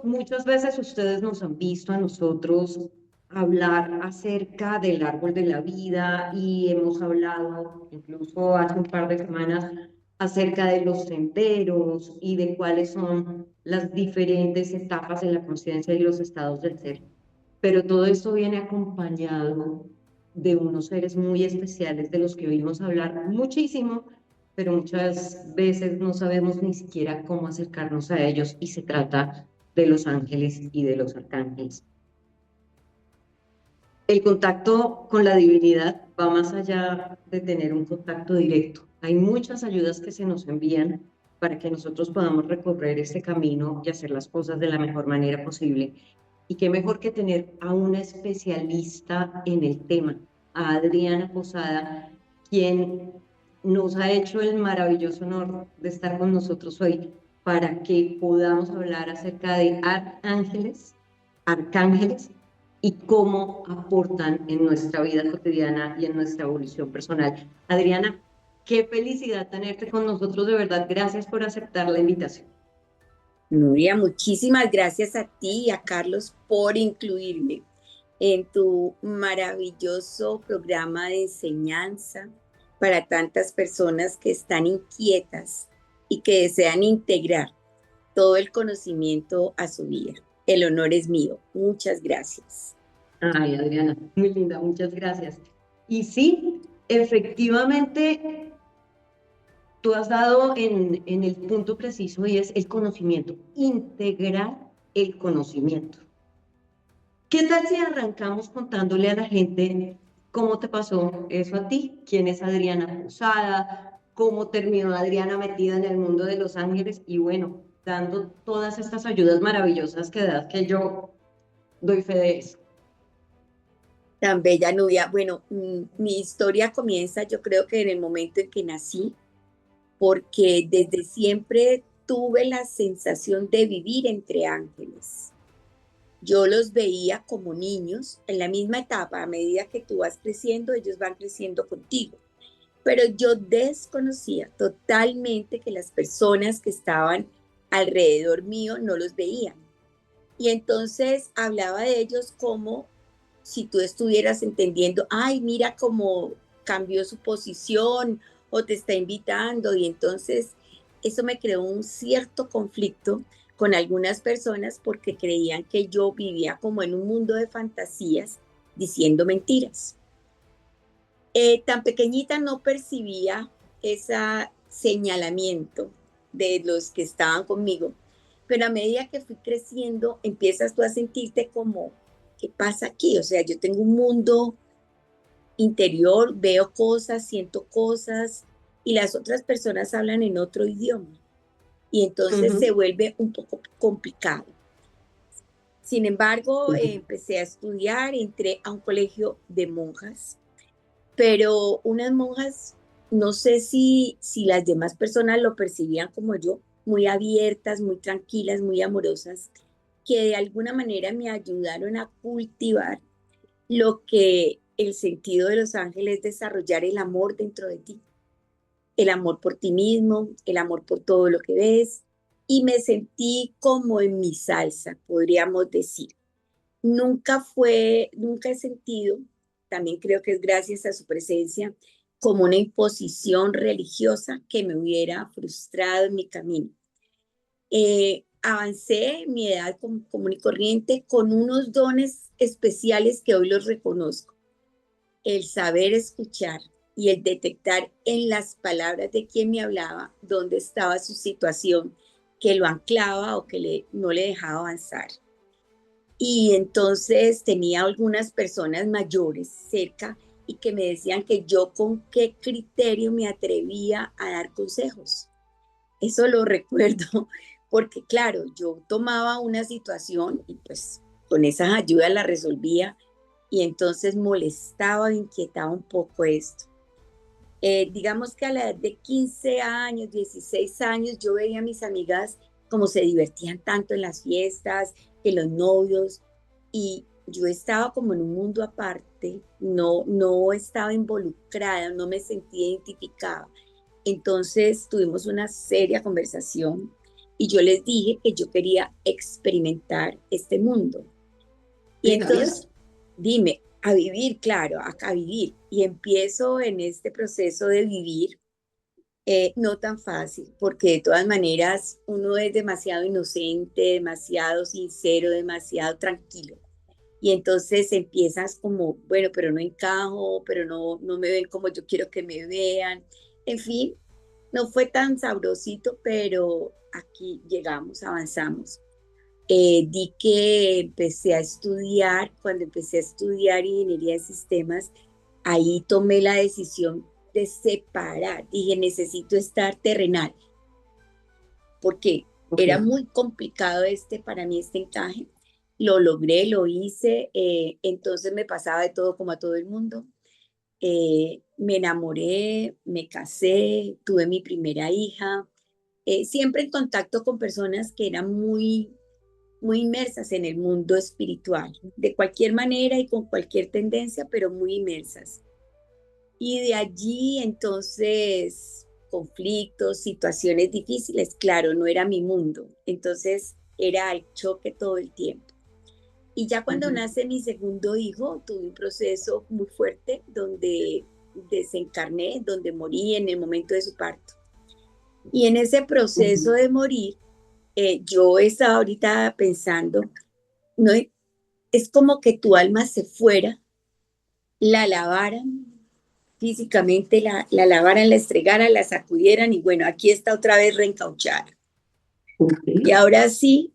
muchas veces ustedes nos han visto a nosotros hablar acerca del árbol de la vida y hemos hablado incluso hace un par de semanas acerca de los senderos y de cuáles son las diferentes etapas en la conciencia y los estados del ser. Pero todo esto viene acompañado de unos seres muy especiales de los que oímos hablar muchísimo, pero muchas veces no sabemos ni siquiera cómo acercarnos a ellos y se trata de los ángeles y de los arcángeles. El contacto con la divinidad va más allá de tener un contacto directo. Hay muchas ayudas que se nos envían para que nosotros podamos recorrer este camino y hacer las cosas de la mejor manera posible. Y qué mejor que tener a una especialista en el tema, a Adriana Posada, quien nos ha hecho el maravilloso honor de estar con nosotros hoy para que podamos hablar acerca de ángeles, arcángeles y cómo aportan en nuestra vida cotidiana y en nuestra evolución personal. Adriana, qué felicidad tenerte con nosotros, de verdad. Gracias por aceptar la invitación. Nuria, muchísimas gracias a ti y a Carlos por incluirme en tu maravilloso programa de enseñanza para tantas personas que están inquietas y que desean integrar todo el conocimiento a su vida. El honor es mío. Muchas gracias. Ay, Adriana, muy linda, muchas gracias. Y sí, efectivamente, tú has dado en el punto preciso y es el conocimiento, integrar el conocimiento. ¿Qué tal si arrancamos contándole a la gente cómo te pasó eso a ti? ¿Quién es Adriana Posada? ¿Cómo terminó Adriana metida en el mundo de Los Ángeles? Y bueno, dando todas estas ayudas maravillosas que das, que yo doy fe de eso. Tan bella Nubia. Bueno, mi historia comienza yo creo que en el momento en que nací, porque desde siempre tuve la sensación de vivir entre ángeles. Yo los veía como niños en la misma etapa, a medida que tú vas creciendo, ellos van creciendo contigo. Pero yo desconocía totalmente que las personas que estaban alrededor mío no los veían. Y entonces hablaba de ellos como si tú estuvieras entendiendo, ay, mira cómo cambió su posición o te está invitando. Y entonces eso me creó un cierto conflicto con algunas personas porque creían que yo vivía como en un mundo de fantasías diciendo mentiras. Tan pequeñita no percibía ese señalamiento de los que estaban conmigo, pero a medida que fui creciendo, empiezas tú a sentirte como, ¿qué pasa aquí? O sea, yo tengo un mundo interior, veo cosas, siento cosas, y las otras personas hablan en otro idioma. Y entonces se Ujú, vuelve un poco complicado. Sin embargo, ujú. empecé a estudiar, entré a un colegio de monjas, pero unas monjas, no sé si las demás personas lo percibían como yo, muy abiertas, muy tranquilas, muy amorosas, que de alguna manera me ayudaron a cultivar lo que el sentido de los ángeles es desarrollar el amor dentro de ti, el amor por ti mismo, el amor por todo lo que ves, y me sentí como en mi salsa, podríamos decir. Nunca he sentido, también creo que es gracias a su presencia, como una imposición religiosa que me hubiera frustrado en mi camino. Avancé en mi edad común y corriente con unos dones especiales que hoy los reconozco. El saber escuchar y el detectar en las palabras de quien me hablaba dónde estaba su situación que lo anclaba o que no le dejaba avanzar. Y entonces tenía algunas personas mayores cerca y que me decían que yo con qué criterio me atrevía a dar consejos. Eso lo recuerdo porque, claro, yo tomaba una situación y pues con esas ayudas la resolvía y entonces molestaba, inquietaba un poco esto. Digamos que a la edad de 15 años, 16 años, yo veía a mis amigas como se divertían tanto en las fiestas, que los novios, y yo estaba como en un mundo aparte, no estaba involucrada, no me sentía identificada. Entonces tuvimos una seria conversación y yo les dije que yo quería experimentar este mundo. Y entonces, dime, a vivir, claro, a vivir. Y empiezo en este proceso de vivir, no tan fácil, porque de todas maneras uno es demasiado inocente, demasiado sincero, demasiado tranquilo. Y entonces empiezas como, bueno, pero no encajo, pero no me ven como yo quiero que me vean. En fin, no fue tan sabrosito, pero aquí llegamos, avanzamos. Di que empecé a estudiar, cuando empecé a estudiar ingeniería de sistemas, ahí tomé la decisión de separar. Dije, necesito estar terrenal, porque era muy complicado para mí este encaje. Lo logré, lo hice, entonces me pasaba de todo como a todo el mundo. Me enamoré, me casé, tuve mi primera hija, siempre en contacto con personas que eran muy inmersas en el mundo espiritual, de cualquier manera y con cualquier tendencia, pero muy inmersas. Y de allí entonces conflictos, situaciones difíciles, claro, no era mi mundo, entonces era el choque todo el tiempo. Y ya cuando nace mi segundo hijo, tuve un proceso muy fuerte donde desencarné, donde morí en el momento de su parto. Y en ese proceso de morir, yo estaba ahorita pensando, no, es como que tu alma se fuera, la lavaran físicamente, la lavaran, la estregaran, la sacudieran y bueno, aquí está otra vez reencauchada. Y ahora sí,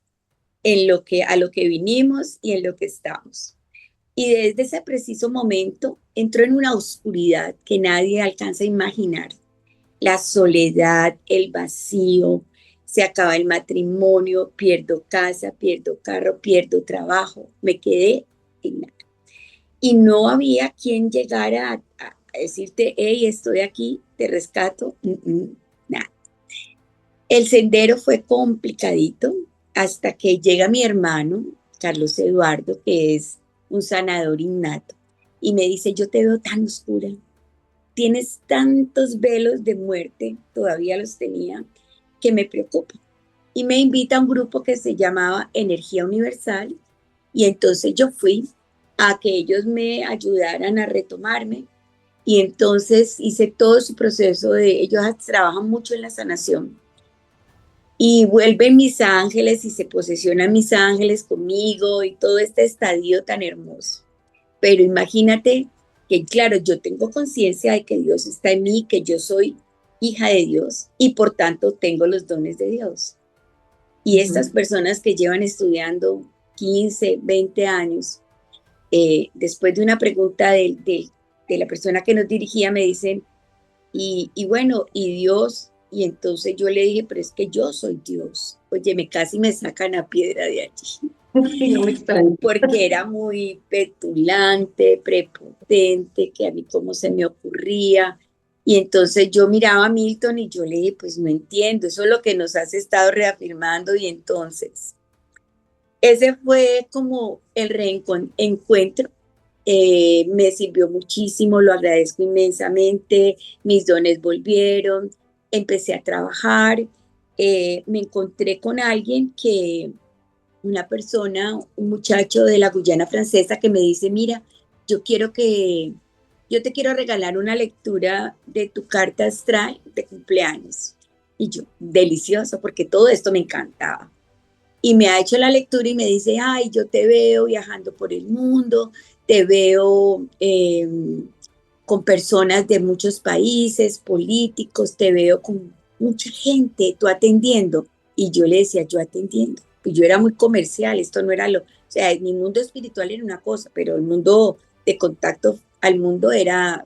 a lo que vinimos y en lo que estamos. Y desde ese preciso momento entró en una oscuridad que nadie alcanza a imaginar. La soledad, el vacío, se acaba el matrimonio, pierdo casa, pierdo carro, pierdo trabajo, me quedé en nada. Y no había quien llegara a decirte, hey, estoy aquí, te rescato, nada. El sendero fue complicadito hasta que llega mi hermano, Carlos Eduardo, que es un sanador innato, y me dice, yo te veo tan oscura, tienes tantos velos de muerte, todavía los tenía, que me preocupa. Y me invita a un grupo que se llamaba Energía Universal, y entonces yo fui a que ellos me ayudaran a retomarme, y entonces hice todo su proceso ellos trabajan mucho en la sanación, y vuelven mis ángeles y se posesionan mis ángeles conmigo y todo este estadio tan hermoso. Pero imagínate que, claro, yo tengo conciencia de que Dios está en mí, que yo soy hija de Dios y por tanto tengo los dones de Dios. Y estas personas que llevan estudiando 15, 20 años, después de una pregunta de la persona que nos dirigía, me dicen, y bueno, ¿y Dios? Y entonces yo le dije, pero es que yo soy Dios. Oye, casi me sacan a piedra de allí. Sí, no me extraña. Porque era muy petulante, prepotente, que a mí cómo se me ocurría. Y entonces yo miraba a Milton y yo le dije, pues no entiendo, eso es lo que nos has estado reafirmando. Y entonces, ese fue como el reencuentro. Me sirvió muchísimo, lo agradezco inmensamente, mis dones volvieron, empecé a trabajar, me encontré con alguien una persona, un muchacho de la Guyana Francesa que me dice, mira, yo te quiero regalar una lectura de tu carta astral de cumpleaños. Y yo, delicioso, porque todo esto me encantaba. Y me ha hecho la lectura y me dice, ay, yo te veo viajando por el mundo, te veo con personas de muchos países, políticos, te veo con mucha gente, tú atendiendo. Y yo le decía, yo atendiendo. Pues yo era muy comercial, esto no era o sea, mi mundo espiritual era una cosa, pero el mundo de contacto al mundo era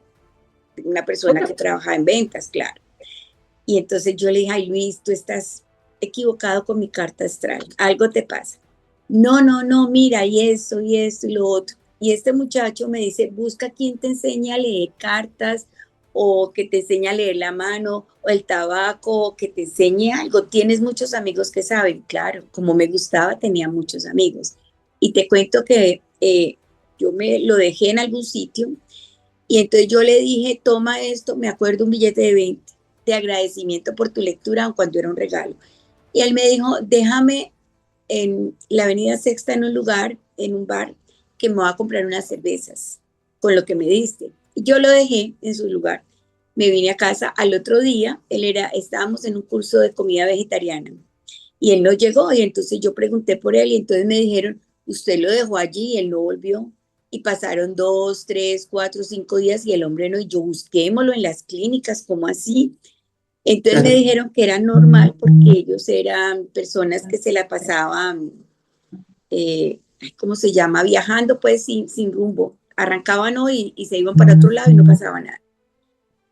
una persona que trabajaba en ventas, claro. Y entonces yo le dije, ay Luis, tú estás equivocado con mi carta astral, algo te pasa. No, mira, y eso, y lo otro. Y este muchacho me dice, busca quien te enseñe a leer cartas o que te enseñe a leer la mano o el tabaco, o que te enseñe algo. Tienes muchos amigos que saben, claro, como me gustaba, tenía muchos amigos. Y te cuento que yo me lo dejé en algún sitio y entonces yo le dije, toma esto, me acuerdo un billete de 20 de agradecimiento por tu lectura, aun cuando era un regalo. Y él me dijo, déjame en la Avenida Sexta en un lugar, en un bar, que me va a comprar unas cervezas con lo que me diste. Y yo lo dejé en su lugar. Me vine a casa al otro día, estábamos en un curso de comida vegetariana y él no llegó y entonces yo pregunté por él y entonces me dijeron, usted lo dejó allí y él no volvió. Y pasaron 2, 3, 4, 5 días y el hombre no, y yo busquémoslo en las clínicas, ¿cómo así? Entonces me dijeron que era normal porque ellos eran personas que se la pasaban, ¿cómo se llama? Viajando pues sin rumbo. Arrancaban hoy y se iban para otro lado y no pasaba nada.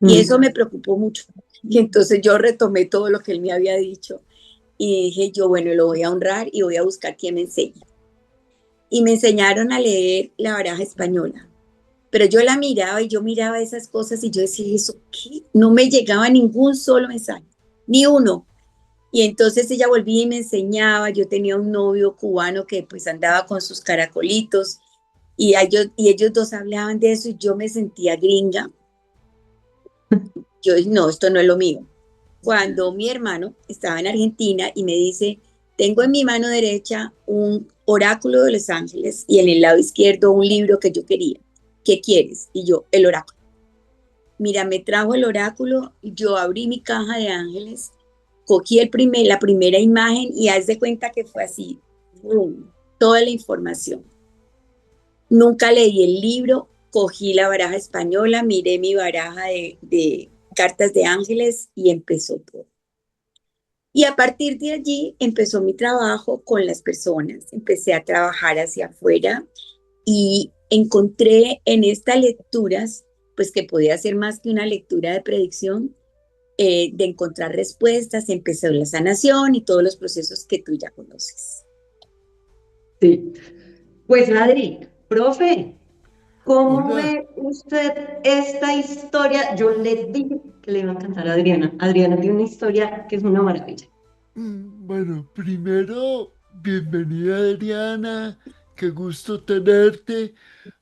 Y eso me preocupó mucho. Y entonces yo retomé todo lo que él me había dicho y dije yo, bueno, lo voy a honrar y voy a buscar quien me enseñe. Y me enseñaron a leer la baraja española. Pero yo la miraba y yo miraba esas cosas y yo decía, ¿eso qué? No me llegaba ningún solo mensaje, ni uno. Y entonces ella volvía y me enseñaba, yo tenía un novio cubano que pues andaba con sus caracolitos y ellos dos hablaban de eso y yo me sentía gringa. Yo dije, no, esto no es lo mío. Cuando mi hermano estaba en Argentina y me dice, tengo en mi mano derecha un oráculo de Los Ángeles y en el lado izquierdo un libro que yo quería. ¿Qué quieres? Y yo, el oráculo. Mira, me trajo el oráculo, yo abrí mi caja de ángeles, cogí la primera imagen y haz de cuenta que fue así, ¡boom! Toda la información. Nunca leí el libro, cogí la baraja española, miré mi baraja de cartas de ángeles y empezó todo. Y a partir de allí empezó mi trabajo con las personas, empecé a trabajar hacia afuera y encontré en estas lecturas, pues que podía ser más que una lectura de predicción, de encontrar respuestas, empezó la sanación y todos los procesos que tú ya conoces. Sí. Pues Adri, profe, ¿cómo Hola. ve usted esta historia? Yo le dije que le iba a encantar a Adriana. Adriana tiene una historia que es una maravilla. Bueno, primero, bienvenida Adriana, qué gusto tenerte.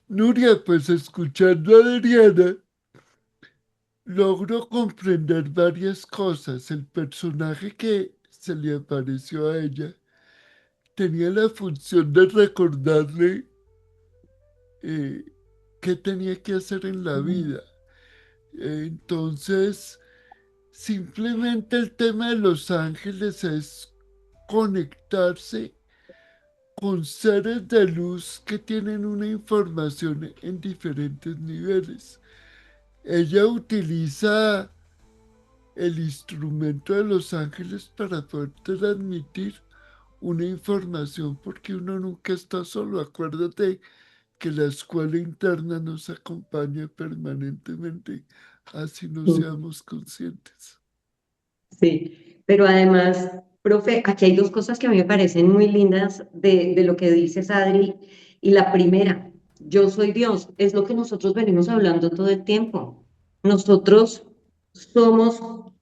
Nuria, pues escuchando a Adriana, logro comprender varias cosas. El personaje que se le apareció a ella tenía la función de recordarle eh, qué tenía que hacer en la vida. Entonces, simplemente el tema de los ángeles es conectarse con seres de luz que tienen una información en diferentes niveles. Ella utiliza el instrumento de los ángeles para poder transmitir una información porque uno nunca está solo. Acuérdate que la escuela interna nos acompaña permanentemente, así no seamos conscientes. Sí, pero además, profe, aquí hay dos cosas que a mí me parecen muy lindas de lo que dices, Adri. Y la primera, yo soy Dios, es lo que nosotros venimos hablando todo el tiempo. Nosotros somos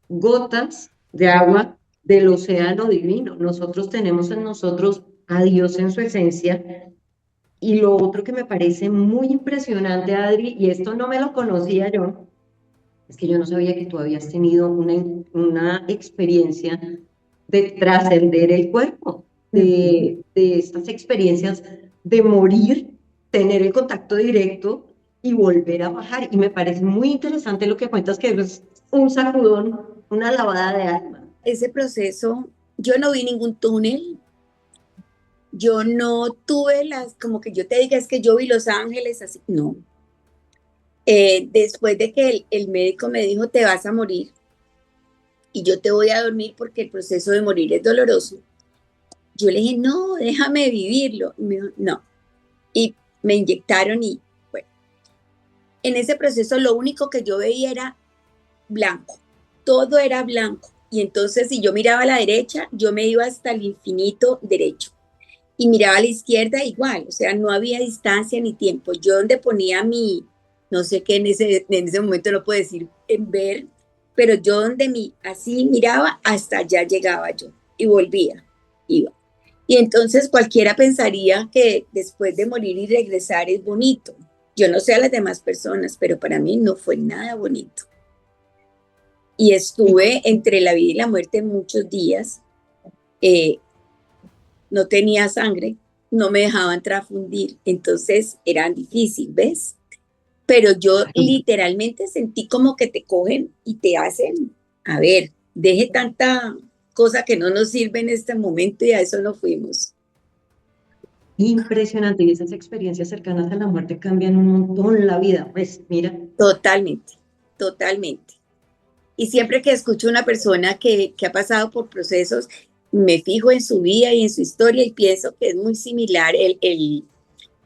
gotas de agua del océano divino. Nosotros tenemos en nosotros a Dios en su esencia. Y lo otro que me parece muy impresionante, Adri, y esto no me lo conocía yo, es que yo no sabía que tú habías tenido una experiencia de trascender el cuerpo, de estas experiencias de morir, tener el contacto directo y volver a bajar. Y me parece muy interesante lo que cuentas, que es un sacudón, una lavada de alma. Ese proceso, yo no vi ningún túnel, yo no tuve como que yo te diga, es que yo vi Los Ángeles así, no. Después de que el médico me dijo, te vas a morir y yo te voy a dormir porque el proceso de morir es doloroso, yo le dije, no, déjame vivirlo. Y me dijo, no. Y me inyectaron y bueno, en ese proceso lo único que yo veía era blanco, todo era blanco. Y entonces si yo miraba a la derecha, yo me iba hasta el infinito derecho. Y miraba a la izquierda igual, o sea, no había distancia ni tiempo. Yo donde ponía no sé qué en ese momento no puedo decir en ver, pero yo donde así miraba, hasta allá llegaba yo y volvía, iba. Y entonces cualquiera pensaría que después de morir y regresar es bonito. Yo no sé a las demás personas, pero para mí no fue nada bonito. Y estuve entre la vida y la muerte muchos días eh, no tenía sangre, no me dejaban transfundir, entonces era difícil, ¿ves? Pero yo literalmente sentí como que te cogen y te hacen, a ver, deje tanta cosa que no nos sirve en este momento y a eso no fuimos. Impresionante, y esas experiencias cercanas a la muerte cambian un montón la vida. Pues mira, Totalmente, totalmente. Y siempre que escucho a una persona que ha pasado por procesos, me fijo en su vida y en su historia y pienso que es muy similar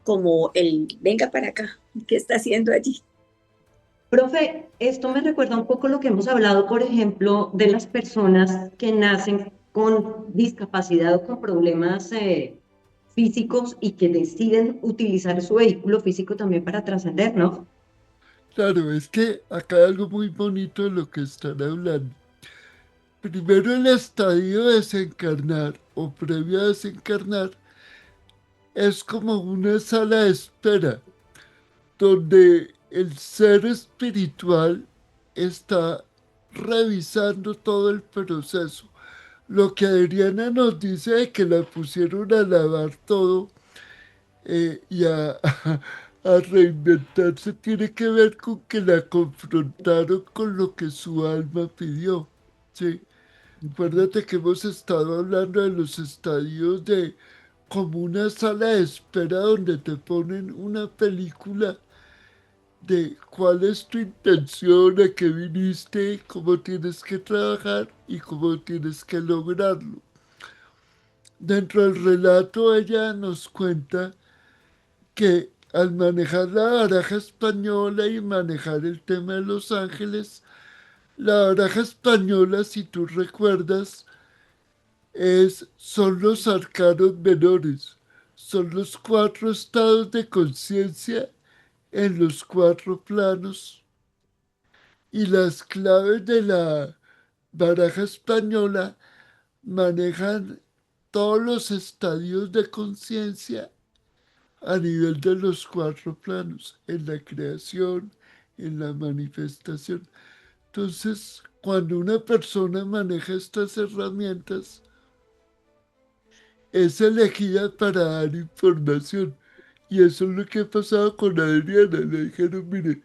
como el, venga para acá, ¿qué está haciendo allí? profe, esto me recuerda un poco lo que hemos hablado, por ejemplo, de las personas que nacen con discapacidad o con problemas físicos y que deciden utilizar su vehículo físico también para trascender, ¿no? Claro, es que acá hay algo muy bonito de lo que están hablando. Primero el estadio de desencarnar o previo a desencarnar es como una sala de espera donde el ser espiritual está revisando todo el proceso. Lo que Adriana nos dice de que la pusieron a lavar todo y a reinventarse tiene que ver con que la confrontaron con lo que su alma pidió. ¿Sí? Acuérdate que hemos estado hablando de los estadios de como una sala de espera donde te ponen una película de cuál es tu intención, a qué viniste, cómo tienes que trabajar y cómo tienes que lograrlo. Dentro del relato ella nos cuenta que al manejar la baraja española y manejar el tema de los ángeles, la baraja española, si tú recuerdas, son los arcanos menores, son los cuatro estados de conciencia en los cuatro planos y las claves de la baraja española manejan todos los estadios de conciencia a nivel de los cuatro planos, en la creación, en la manifestación. Entonces, cuando una persona maneja estas herramientas, es elegida para dar información. Y eso es lo que ha pasado con Adriana. Le dijeron, mire,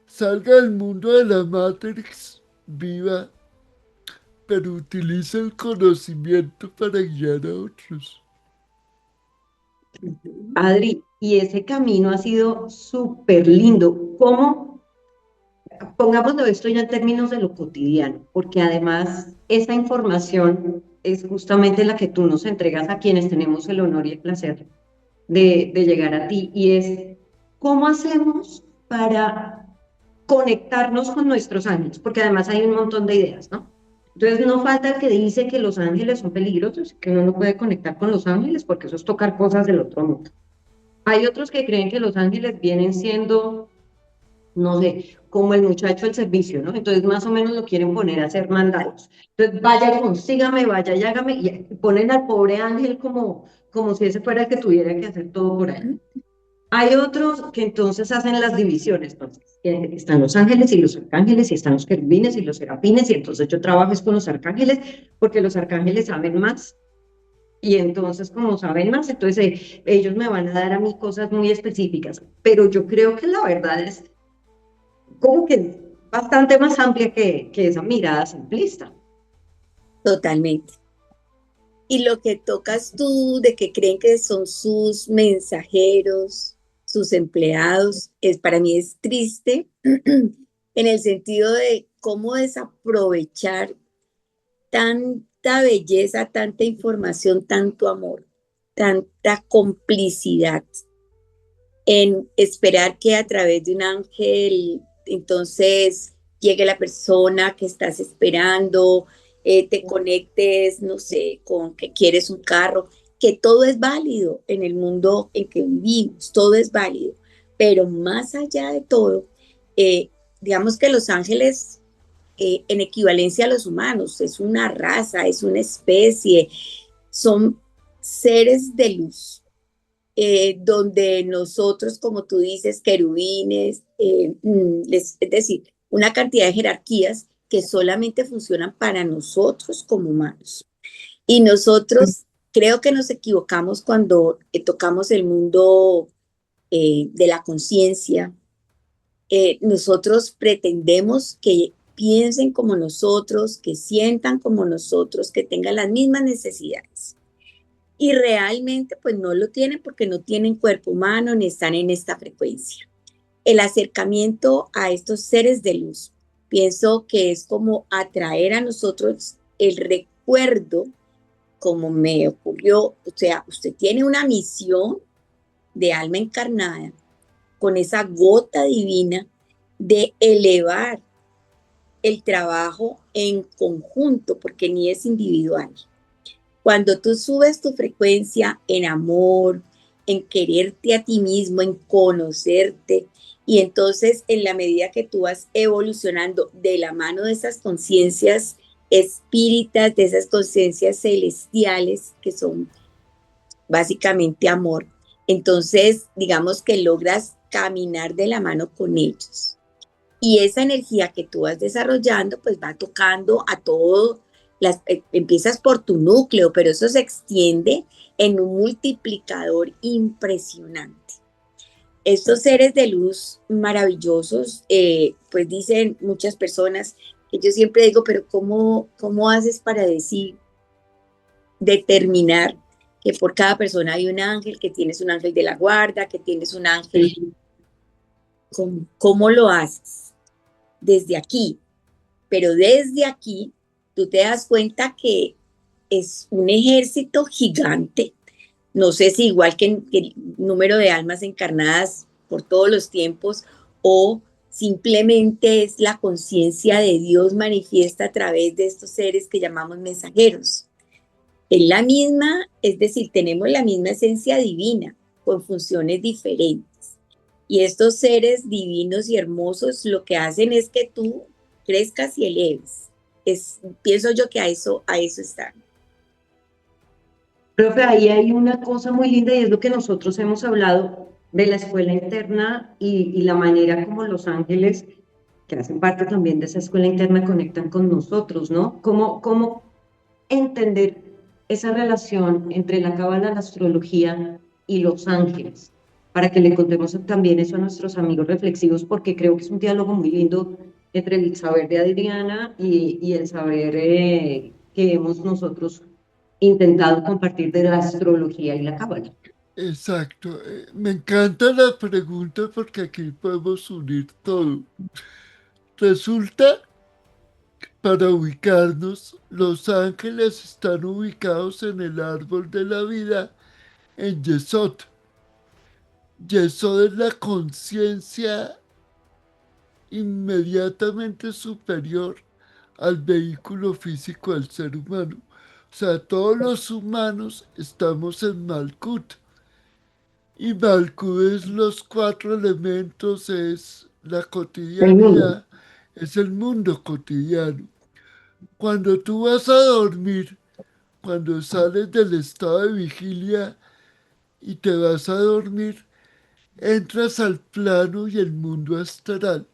salga del mundo de la Matrix, viva, pero utiliza el conocimiento para guiar a otros. Adri, y ese camino ha sido súper lindo. ¿Cómo? Pongámoslo esto ya en términos de lo cotidiano, porque además esa información es justamente la que tú nos entregas a quienes tenemos el honor y el placer de llegar a ti, y es cómo hacemos para conectarnos con nuestros ángeles, porque además hay un montón de ideas, ¿no? Entonces no falta el que dice que los ángeles son peligrosos, que uno no puede conectar con los ángeles porque eso es tocar cosas del otro mundo. Hay otros que creen que los ángeles vienen siendo, no sé, como el muchacho del servicio, ¿no? Entonces más o menos lo quieren poner a hacer mandados. Entonces vaya, consígame, vaya y hágame, y ponen al pobre ángel como si ese fuera el que tuviera que hacer todo por ahí. Hay otros que entonces hacen las divisiones, entonces están los ángeles y los arcángeles, y están los querubines y los serafines, y entonces yo trabajo es con los arcángeles, porque los arcángeles saben más, y entonces como saben más, entonces ellos me van a dar a mí cosas muy específicas, pero yo creo que la verdad es como que bastante más amplia que esa mirada simplista. Totalmente. Y lo que tocas tú de que creen que son sus mensajeros, sus empleados, para mí es triste en el sentido de cómo desaprovechar tanta belleza, tanta información, tanto amor, tanta complicidad en esperar que a través de un ángel entonces llegue la persona que estás esperando, te conectes, no sé, con que quieres un carro, que todo es válido en el mundo en que vivimos, todo es válido, pero más allá de todo, digamos que los ángeles en equivalencia a los humanos, es una raza, es una especie, son seres de luz, donde nosotros, como tú dices, querubines, es decir, una cantidad de jerarquías que solamente funcionan para nosotros como humanos. Y nosotros creo que nos equivocamos cuando tocamos el mundo de la conciencia. Nosotros pretendemos que piensen como nosotros, que sientan como nosotros, que tengan las mismas necesidades. Y realmente pues no lo tienen porque no tienen cuerpo humano ni están en esta frecuencia. El acercamiento a estos seres de luz, pienso que es como atraer a nosotros el recuerdo, como me ocurrió, o sea, usted tiene una misión de alma encarnada con esa gota divina de elevar el trabajo en conjunto, porque ni es individual. Cuando tú subes tu frecuencia en amor, en quererte a ti mismo, en conocerte, y entonces en la medida que tú vas evolucionando de la mano de esas conciencias espíritas, de esas conciencias celestiales que son básicamente amor, entonces digamos que logras caminar de la mano con ellos. Y esa energía que tú vas desarrollando, pues va tocando a todo, empiezas por tu núcleo, pero eso se extiende en un multiplicador impresionante. Estos seres de luz maravillosos, pues dicen muchas personas, que yo siempre digo, pero ¿cómo haces para determinar que por cada persona hay un ángel, que tienes un ángel de la guarda, que tienes un ángel? Sí. ¿Cómo lo haces? Desde aquí. Pero desde aquí tú te das cuenta que es un ejército gigante. No sé si igual que el número de almas encarnadas por todos los tiempos o simplemente es la conciencia de Dios manifiesta a través de estos seres que llamamos mensajeros. Es la misma, es decir, tenemos la misma esencia divina con funciones diferentes. Y estos seres divinos y hermosos lo que hacen es que tú crezcas y eleves. Pienso yo que a eso están. Profe, ahí hay una cosa muy linda y es lo que nosotros hemos hablado de la escuela interna y la manera como los ángeles, que hacen parte también de esa escuela interna, conectan con nosotros, ¿no? ¿Cómo entender esa relación entre la cábala, la astrología y los ángeles? Para que le contemos también eso a nuestros amigos reflexivos, porque creo que es un diálogo muy lindo entre el saber de Adriana y el saber que hemos nosotros intentado compartir de la astrología y la cábala. Exacto. Me encanta la pregunta porque aquí podemos unir todo. Resulta, para ubicarnos, los ángeles están ubicados en el árbol de la vida en Yesod. Yesod es la conciencia inmediatamente superior al vehículo físico del ser humano. O sea, todos los humanos estamos en Malkut. Y Malkut es los cuatro elementos, es la El mundo. cotidianidad, es el mundo cotidiano. Cuando tú vas a dormir, cuando sales del estado de vigilia y te vas a dormir, entras al plano y el mundo astral.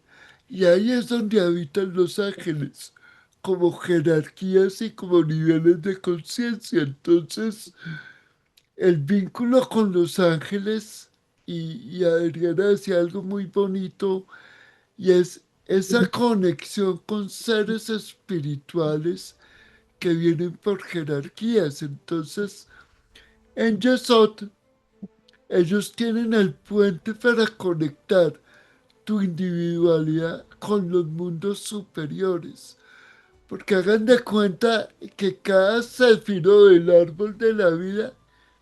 Y ahí es donde habitan los ángeles, como jerarquías y como niveles de conciencia. Entonces, el vínculo con los ángeles, y Adriana decía algo muy bonito, y es esa conexión con seres espirituales que vienen por jerarquías. Entonces, en Yesod, ellos tienen el puente para conectar tu individualidad con los mundos superiores. Porque hagan de cuenta que cada céfiro del árbol de la vida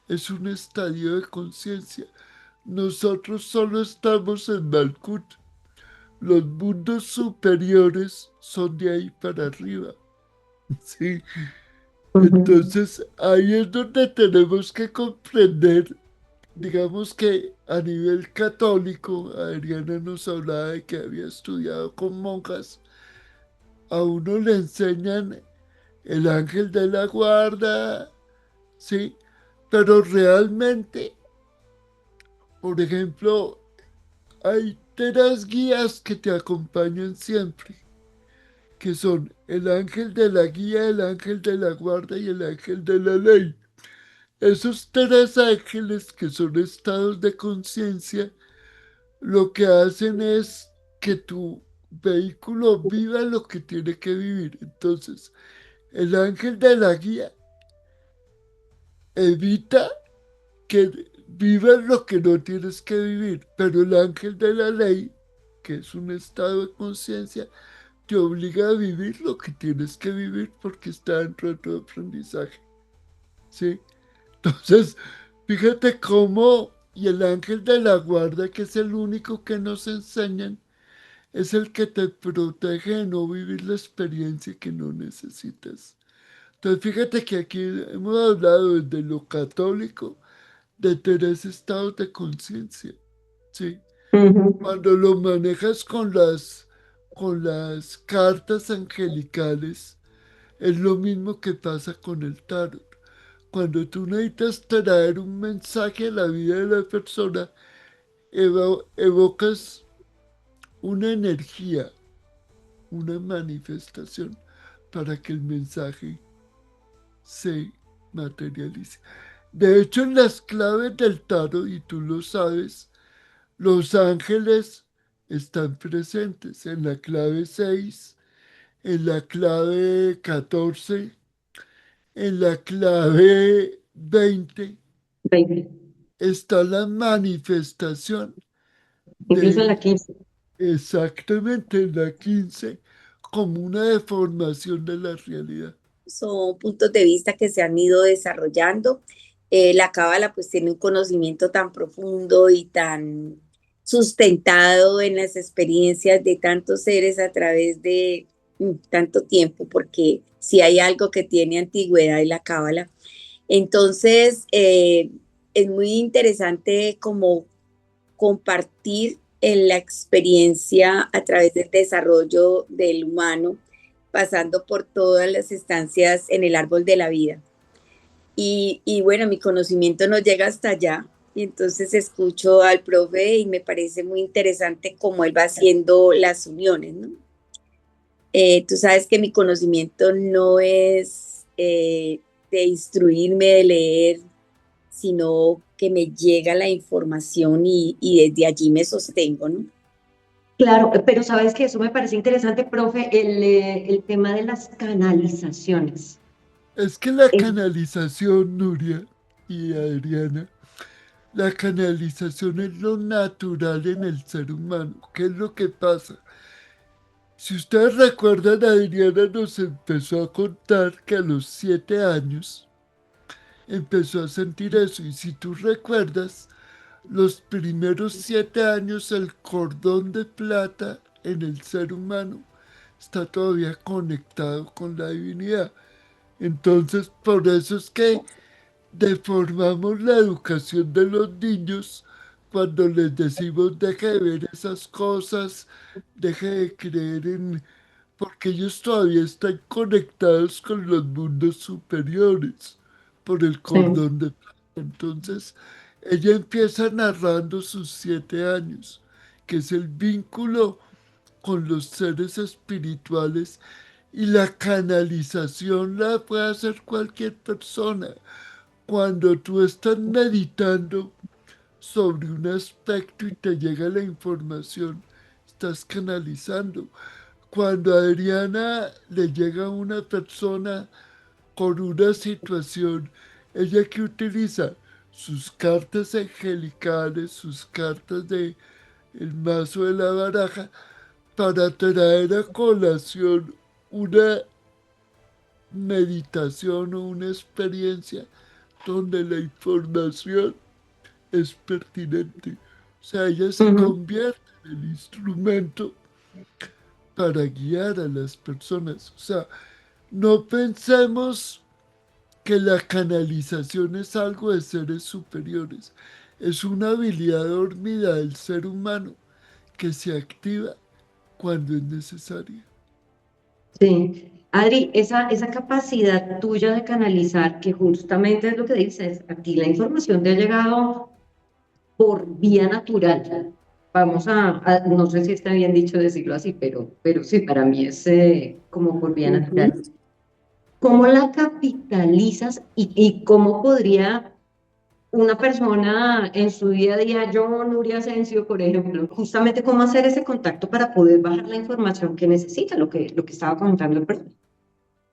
es un estadio de conciencia. Nosotros solo estamos en Malkut. Los mundos superiores son de ahí para arriba. ¿Sí? Ujú. Entonces ahí es donde tenemos que comprender, digamos que a nivel católico, Adriana nos hablaba de que había estudiado con monjas, a uno le enseñan el ángel de la guarda, ¿sí? Pero realmente, por ejemplo, hay tres guías que te acompañan siempre, que son el ángel de la guía, el ángel de la guarda y el ángel de la ley. Esos tres ángeles que son estados de conciencia, lo que hacen es que tu vehículo viva lo que tiene que vivir. Entonces, el ángel de la guía evita que vivas lo que no tienes que vivir, pero el ángel de la ley, que es un estado de conciencia, te obliga a vivir lo que tienes que vivir porque está dentro de tu aprendizaje. ¿Sí? Entonces, fíjate cómo, y el ángel de la guarda, que es el único que nos enseñan, es el que te protege de no vivir la experiencia que no necesitas. Entonces, fíjate que aquí hemos hablado desde lo católico de tres estados de conciencia, ¿sí? Ujú. Cuando lo manejas con las cartas angelicales, es lo mismo que pasa con el tarot. Cuando tú necesitas traer un mensaje a la vida de la persona, evocas una energía, una manifestación para que el mensaje se materialice. De hecho, en las claves del tarot, y tú lo sabes, los ángeles están presentes en la clave 6, en la clave 14, en la clave 20. 20. Está la manifestación Incluso en de la 15. exactamente en la 15 como una deformación de la realidad. Son puntos de vista que se han ido desarrollando. La cábala pues tiene un conocimiento tan profundo y tan sustentado en las experiencias de tantos seres a través de tanto tiempo, porque si hay algo que tiene antigüedad es la cábala. Entonces, es muy interesante como compartir en la experiencia a través del desarrollo del humano, pasando por todas las estancias en el árbol de la vida. Y bueno, mi conocimiento no llega hasta allá. Y entonces escucho al profe y me parece muy interesante cómo él va haciendo las uniones, ¿no? Tú sabes que mi conocimiento no es de instruirme, de leer, sino que me llega la información y desde allí me sostengo, ¿no? Claro, pero sabes que eso me parece interesante, profe, el tema de las canalizaciones. Es que la Es canalización, Nuria y Adriana, la canalización es lo natural en el ser humano. ¿Qué es lo que pasa? Si ustedes recuerdan, Adriana nos empezó a contar que a los 7 años empezó a sentir eso. Y si tú recuerdas, los primeros 7 años el cordón de plata en el ser humano está todavía conectado con la divinidad. Entonces, por eso es que deformamos la educación de los niños cuando les decimos deje de ver esas cosas, deje de creer en... porque ellos todavía están conectados con los mundos superiores por el sí. cordón de plata. Entonces, ella empieza narrando sus 7 años, que es el vínculo con los seres espirituales y la canalización la puede hacer cualquier persona. Cuando tú estás meditando sobre un aspecto y te llega la información, estás canalizando. Cuando a Adriana le llega a una persona con una situación, ella que utiliza sus cartas angelicales, sus cartas de el mazo de la baraja, para traer a colación una meditación o una experiencia donde la información es pertinente. O sea, ella se Ujú. convierte en el instrumento para guiar a las personas. O sea, no pensemos que la canalización es algo de seres superiores. Es una habilidad dormida del ser humano que se activa cuando es necesaria. Sí. Adri, esa capacidad tuya de canalizar, que justamente es lo que dices, a ti la información te ha llegado por vía natural. no sé si está bien dicho decirlo así, pero sí, para mí es como por vía natural. ¿Cómo la capitalizas y cómo podría una persona en su día a día, yo, Nuria Asensio, por ejemplo, justamente cómo hacer ese contacto para poder bajar la información que necesita, lo que estaba comentando el profe?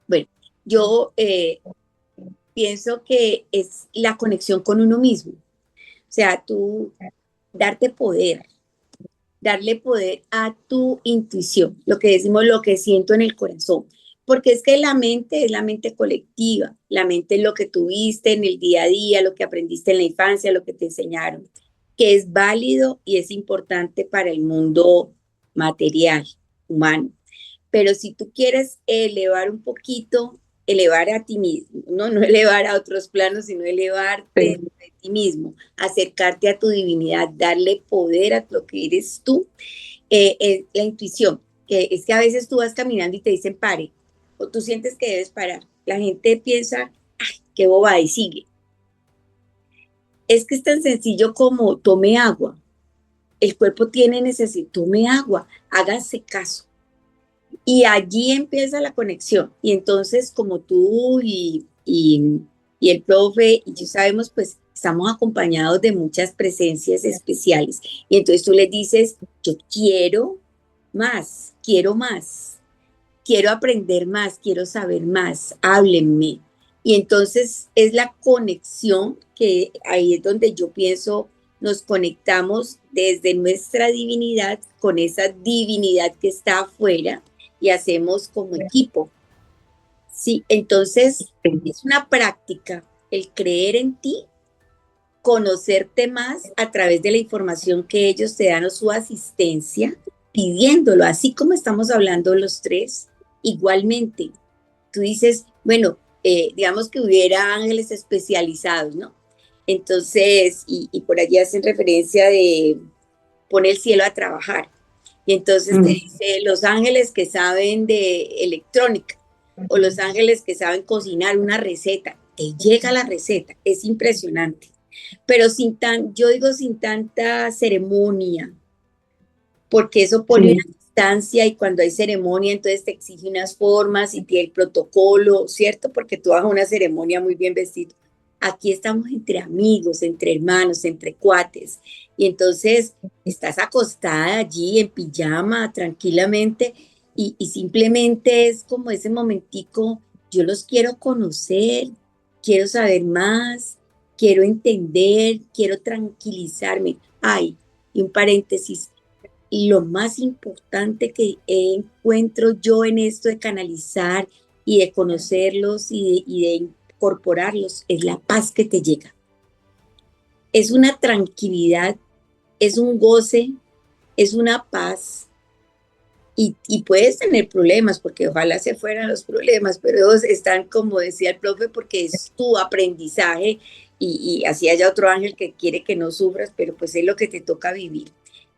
Bueno, yo pienso que es la conexión con uno mismo. O sea, tú darte poder, darle poder a tu intuición, lo que decimos, lo que siento en el corazón. Porque es que la mente es la mente colectiva, la mente es lo que tuviste en el día a día, lo que aprendiste en la infancia, lo que te enseñaron, que es válido y es importante para el mundo material, humano. Pero si tú quieres elevar un poquito, elevar a ti mismo, no, no elevar a otros planos, sino elevarte Sí. de ti mismo, acercarte a tu divinidad, darle poder a lo que eres tú, la intuición, que es que a veces tú vas caminando y te dicen pare, o tú sientes que debes parar. La gente piensa, ay, qué bobada, y sigue. Es que es tan sencillo como tome agua. El cuerpo tiene necesidad, tome agua, hágase caso. Y allí empieza la conexión. Y entonces, como tú y el profe y yo sabemos, pues estamos acompañados de muchas presencias especiales. Y entonces tú les dices, yo más, quiero aprender más, quiero saber más, háblenme. Y entonces es la conexión que ahí es donde yo pienso nos conectamos desde nuestra divinidad con esa divinidad que está afuera y hacemos como equipo. Sí, entonces es una práctica el creer en ti, conocerte más a través de la información que ellos te dan o su asistencia, pidiéndolo, así como estamos hablando los tres, igualmente. Tú dices, bueno, digamos que hubiera ángeles especializados, ¿no? Entonces, y por allí hacen referencia de poner el cielo a trabajar. Y entonces te dice los ángeles que saben de electrónica o los ángeles que saben cocinar una receta. Te llega la receta, es impresionante. Pero yo digo sin tanta ceremonia, porque eso pone Sí. una distancia y cuando hay ceremonia entonces te exige unas formas y tiene el protocolo, ¿cierto? Porque tú vas a una ceremonia muy bien vestido. Aquí estamos entre amigos, entre hermanos, entre cuates. Y entonces estás acostada allí en pijama tranquilamente y simplemente es como ese momentico, yo los quiero conocer, quiero saber más, quiero entender, quiero tranquilizarme. Ay, y un paréntesis, y lo más importante que encuentro yo en esto de canalizar y de conocerlos y de incorporarlos es la paz que te llega. Es una tranquilidad, es un goce, es una paz. Y puedes tener problemas, porque ojalá se fueran los problemas, pero ellos están, como decía el profe, porque es tu aprendizaje y así haya otro ángel que quiere que no sufras, pero pues es lo que te toca vivir.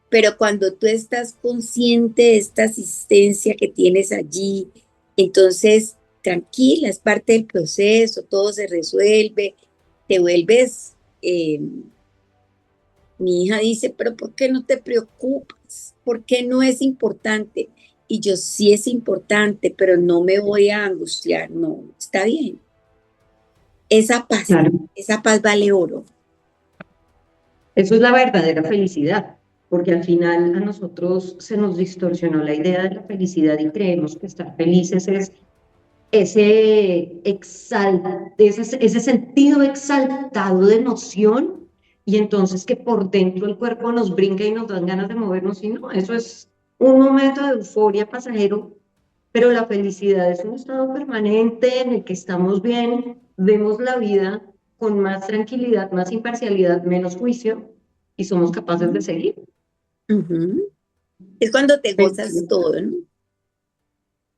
Pero cuando tú estás consciente de esta asistencia que tienes allí, entonces tranquila, es parte del proceso, todo se resuelve, te vuelves, mi hija dice, pero ¿por qué no te preocupas? ¿Por qué no es importante? Y yo sí es importante, pero no me voy a angustiar, no, está bien. Claro, Esa paz vale oro. eso es la verdadera felicidad, porque al final a nosotros se nos distorsionó la idea de la felicidad y creemos que estar felices es ese sentido exaltado de emoción y entonces que por dentro el cuerpo nos brinca y nos dan ganas de movernos y no, eso es un momento de euforia pasajero, pero la felicidad es un estado permanente en el que estamos bien, vemos la vida con más tranquilidad, más imparcialidad, menos juicio y somos capaces de seguir. Ujú. Es cuando te gozas todo, ¿no?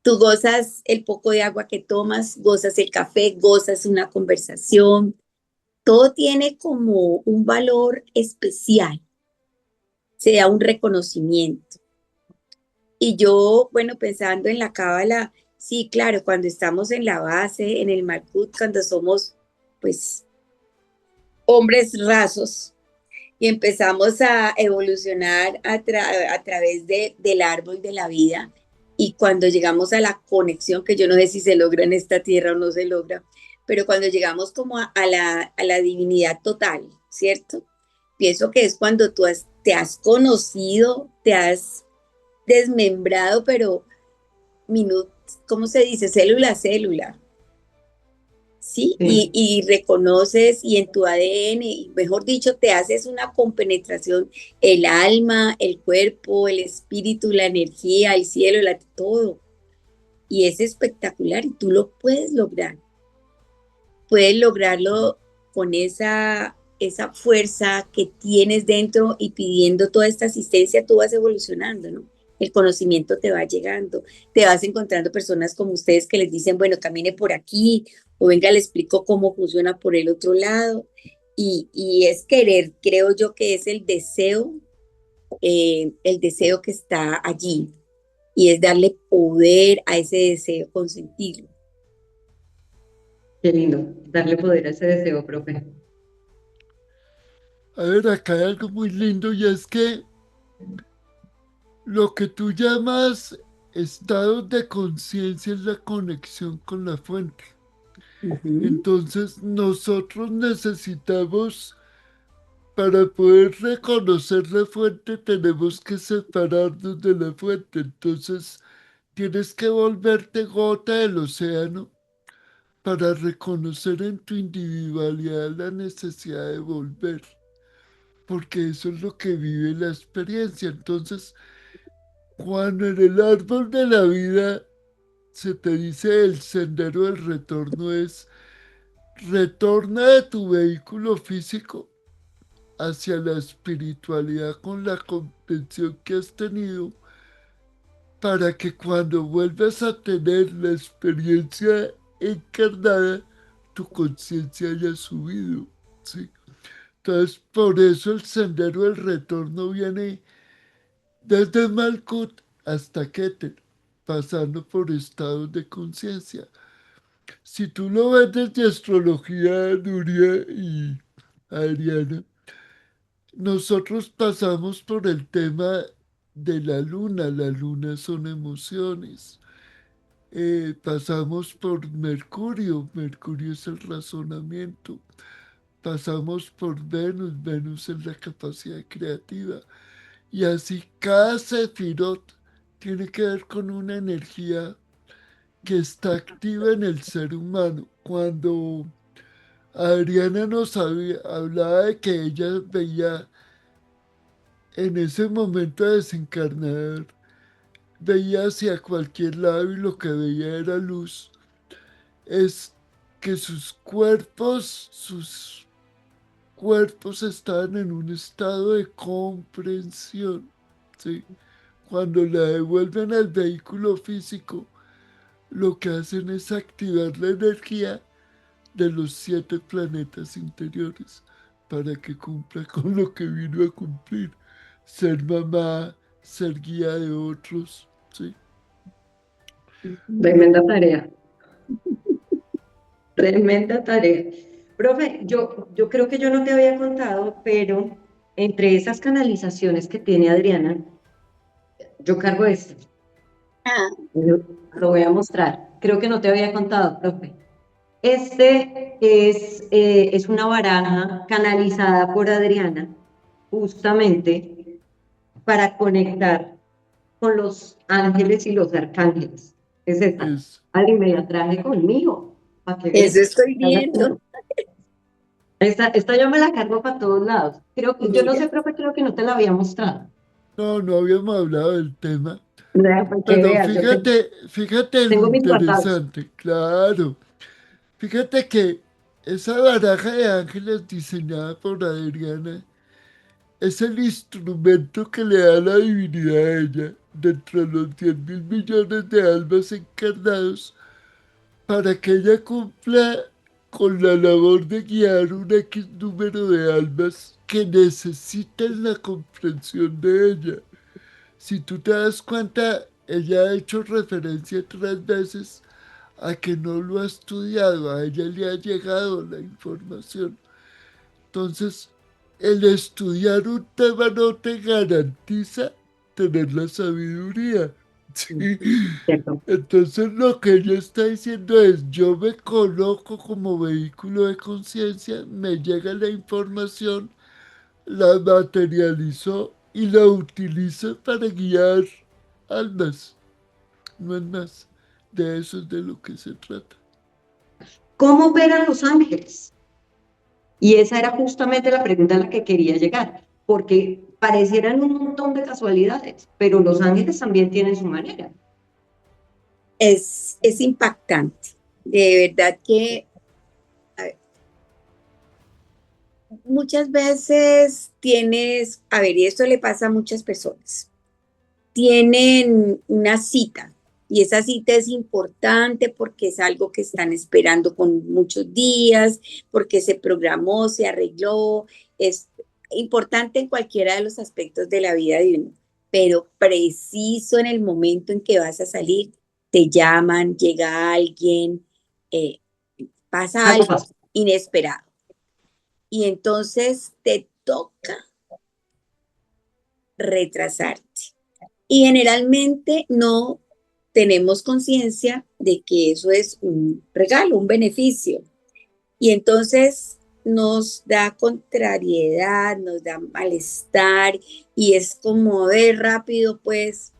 Tú gozas el poco de agua que tomas, gozas el café, gozas una conversación. Todo tiene como un valor especial, se da un reconocimiento. Y yo, bueno, pensando en la cábala, sí, claro, cuando estamos en la base, en el Malkut, cuando somos, pues, hombres rasos, y empezamos a evolucionar a través del árbol de la vida. Y cuando llegamos a la conexión, que yo no sé si se logra en esta tierra o no se logra, pero cuando llegamos como a la divinidad total, ¿cierto? Pienso que es cuando te has conocido, te has desmembrado, pero ¿cómo se dice? Célula a célula. ¿Sí? Sí. Y reconoces y en tu ADN, y mejor dicho, te haces una compenetración, el alma, el cuerpo, el espíritu, la energía, el cielo, todo. Y es espectacular y tú lo puedes lograr. Puedes lograrlo con esa fuerza que tienes dentro y pidiendo toda esta asistencia, tú vas evolucionando, ¿no? El conocimiento te va llegando, te vas encontrando personas como ustedes que les dicen, bueno, camine por aquí, o venga, le explico cómo funciona por el otro lado. Y es querer, creo yo que es el deseo que está allí, y es darle poder a ese deseo, consentirlo. Qué lindo, darle poder a ese deseo, profe. A ver, acá hay algo muy lindo y es que lo que tú llamas estado de conciencia es la conexión con la fuente. Ujú. Entonces nosotros necesitamos, para poder reconocer la fuente, tenemos que separarnos de la fuente. Entonces tienes que volverte gota del océano para reconocer en tu individualidad la necesidad de volver, porque eso es lo que vive la experiencia. Entonces, cuando en el árbol de la vida se te dice el sendero del retorno es retorna de tu vehículo físico hacia la espiritualidad con la comprensión que has tenido para que cuando vuelvas a tener la experiencia encarnada, tu conciencia haya subido, ¿sí? Entonces, por eso el sendero del retorno viene desde Malkut hasta Keter, pasando por estados de conciencia. Si tú lo ves desde astrología, Nuria y Adriana, nosotros pasamos por el tema de la luna son emociones. Pasamos por Mercurio, Mercurio es el razonamiento. Pasamos por Venus, Venus es la capacidad creativa. Y así cada sefirot tiene que ver con una energía que está activa en el ser humano. Cuando Adriana hablaba de que ella veía en ese momento de desencarnar, veía hacia cualquier lado y lo que veía era luz, es que sus cuerpos estaban en un estado de comprensión, ¿sí? Cuando la devuelven al vehículo físico, lo que hacen es activar la energía de los 7 planetas interiores para que cumpla con lo que vino a cumplir, ser mamá, ser guía de otros, ¿sí? Tremenda tarea, tremenda tarea. Profe, yo creo que yo no te había contado, pero entre esas canalizaciones que tiene Adriana, yo cargo esto. Ah, Lo voy a mostrar. Creo que no te había contado, profe. Es una baraja canalizada por Adriana, justamente para conectar con los ángeles y los arcángeles. Es esta. Es, Ali, me la traje conmigo, para que eso veas. estoy viendo. Esta yo me la cargo para todos lados. Creo que, yo no Mira, sé, profe, creo que no te la había mostrado. no habíamos hablado del tema, Vea, para que pero veas, fíjate lo tengo mis guardados. interesante, claro. Fíjate que esa baraja de ángeles diseñada por Adriana es el instrumento que le da la divinidad a ella, dentro de los 10.000 millones de almas encarnados, para que ella cumpla con la labor de guiar un X número de almas que necesitan la comprensión de ella. Si tú te das cuenta, ella ha hecho referencia 3 veces a que no lo ha estudiado, a ella le ha llegado la información. Entonces, el estudiar un tema no te garantiza tener la sabiduría. ¿Sí? ¿cierto? Entonces lo que ella está diciendo es, yo me coloco como vehículo de conciencia, me llega la información, la materializo y la utilizo para guiar almas, no es más. De eso es de lo que se trata. ¿Cómo operan los ángeles? Y esa era justamente la pregunta a la que quería llegar, porque parecieran un montón de casualidades, pero los ángeles también tienen su manera. Es impactante. De verdad que a ver, muchas veces tienes, a ver, y esto le pasa a muchas personas, tienen una cita y esa cita es importante porque es algo que están esperando con muchos días, porque se programó, se arregló, es importante en cualquiera de los aspectos de la vida de uno, pero preciso en el momento en que vas a salir, te llaman, llega alguien, eh, pasa Algo algo pasa. inesperado y entonces te toca retrasarte. Y generalmente no tenemos conciencia de que eso es un regalo, un beneficio. Y entonces nos da contrariedad, nos da malestar y es como de rápido, pues.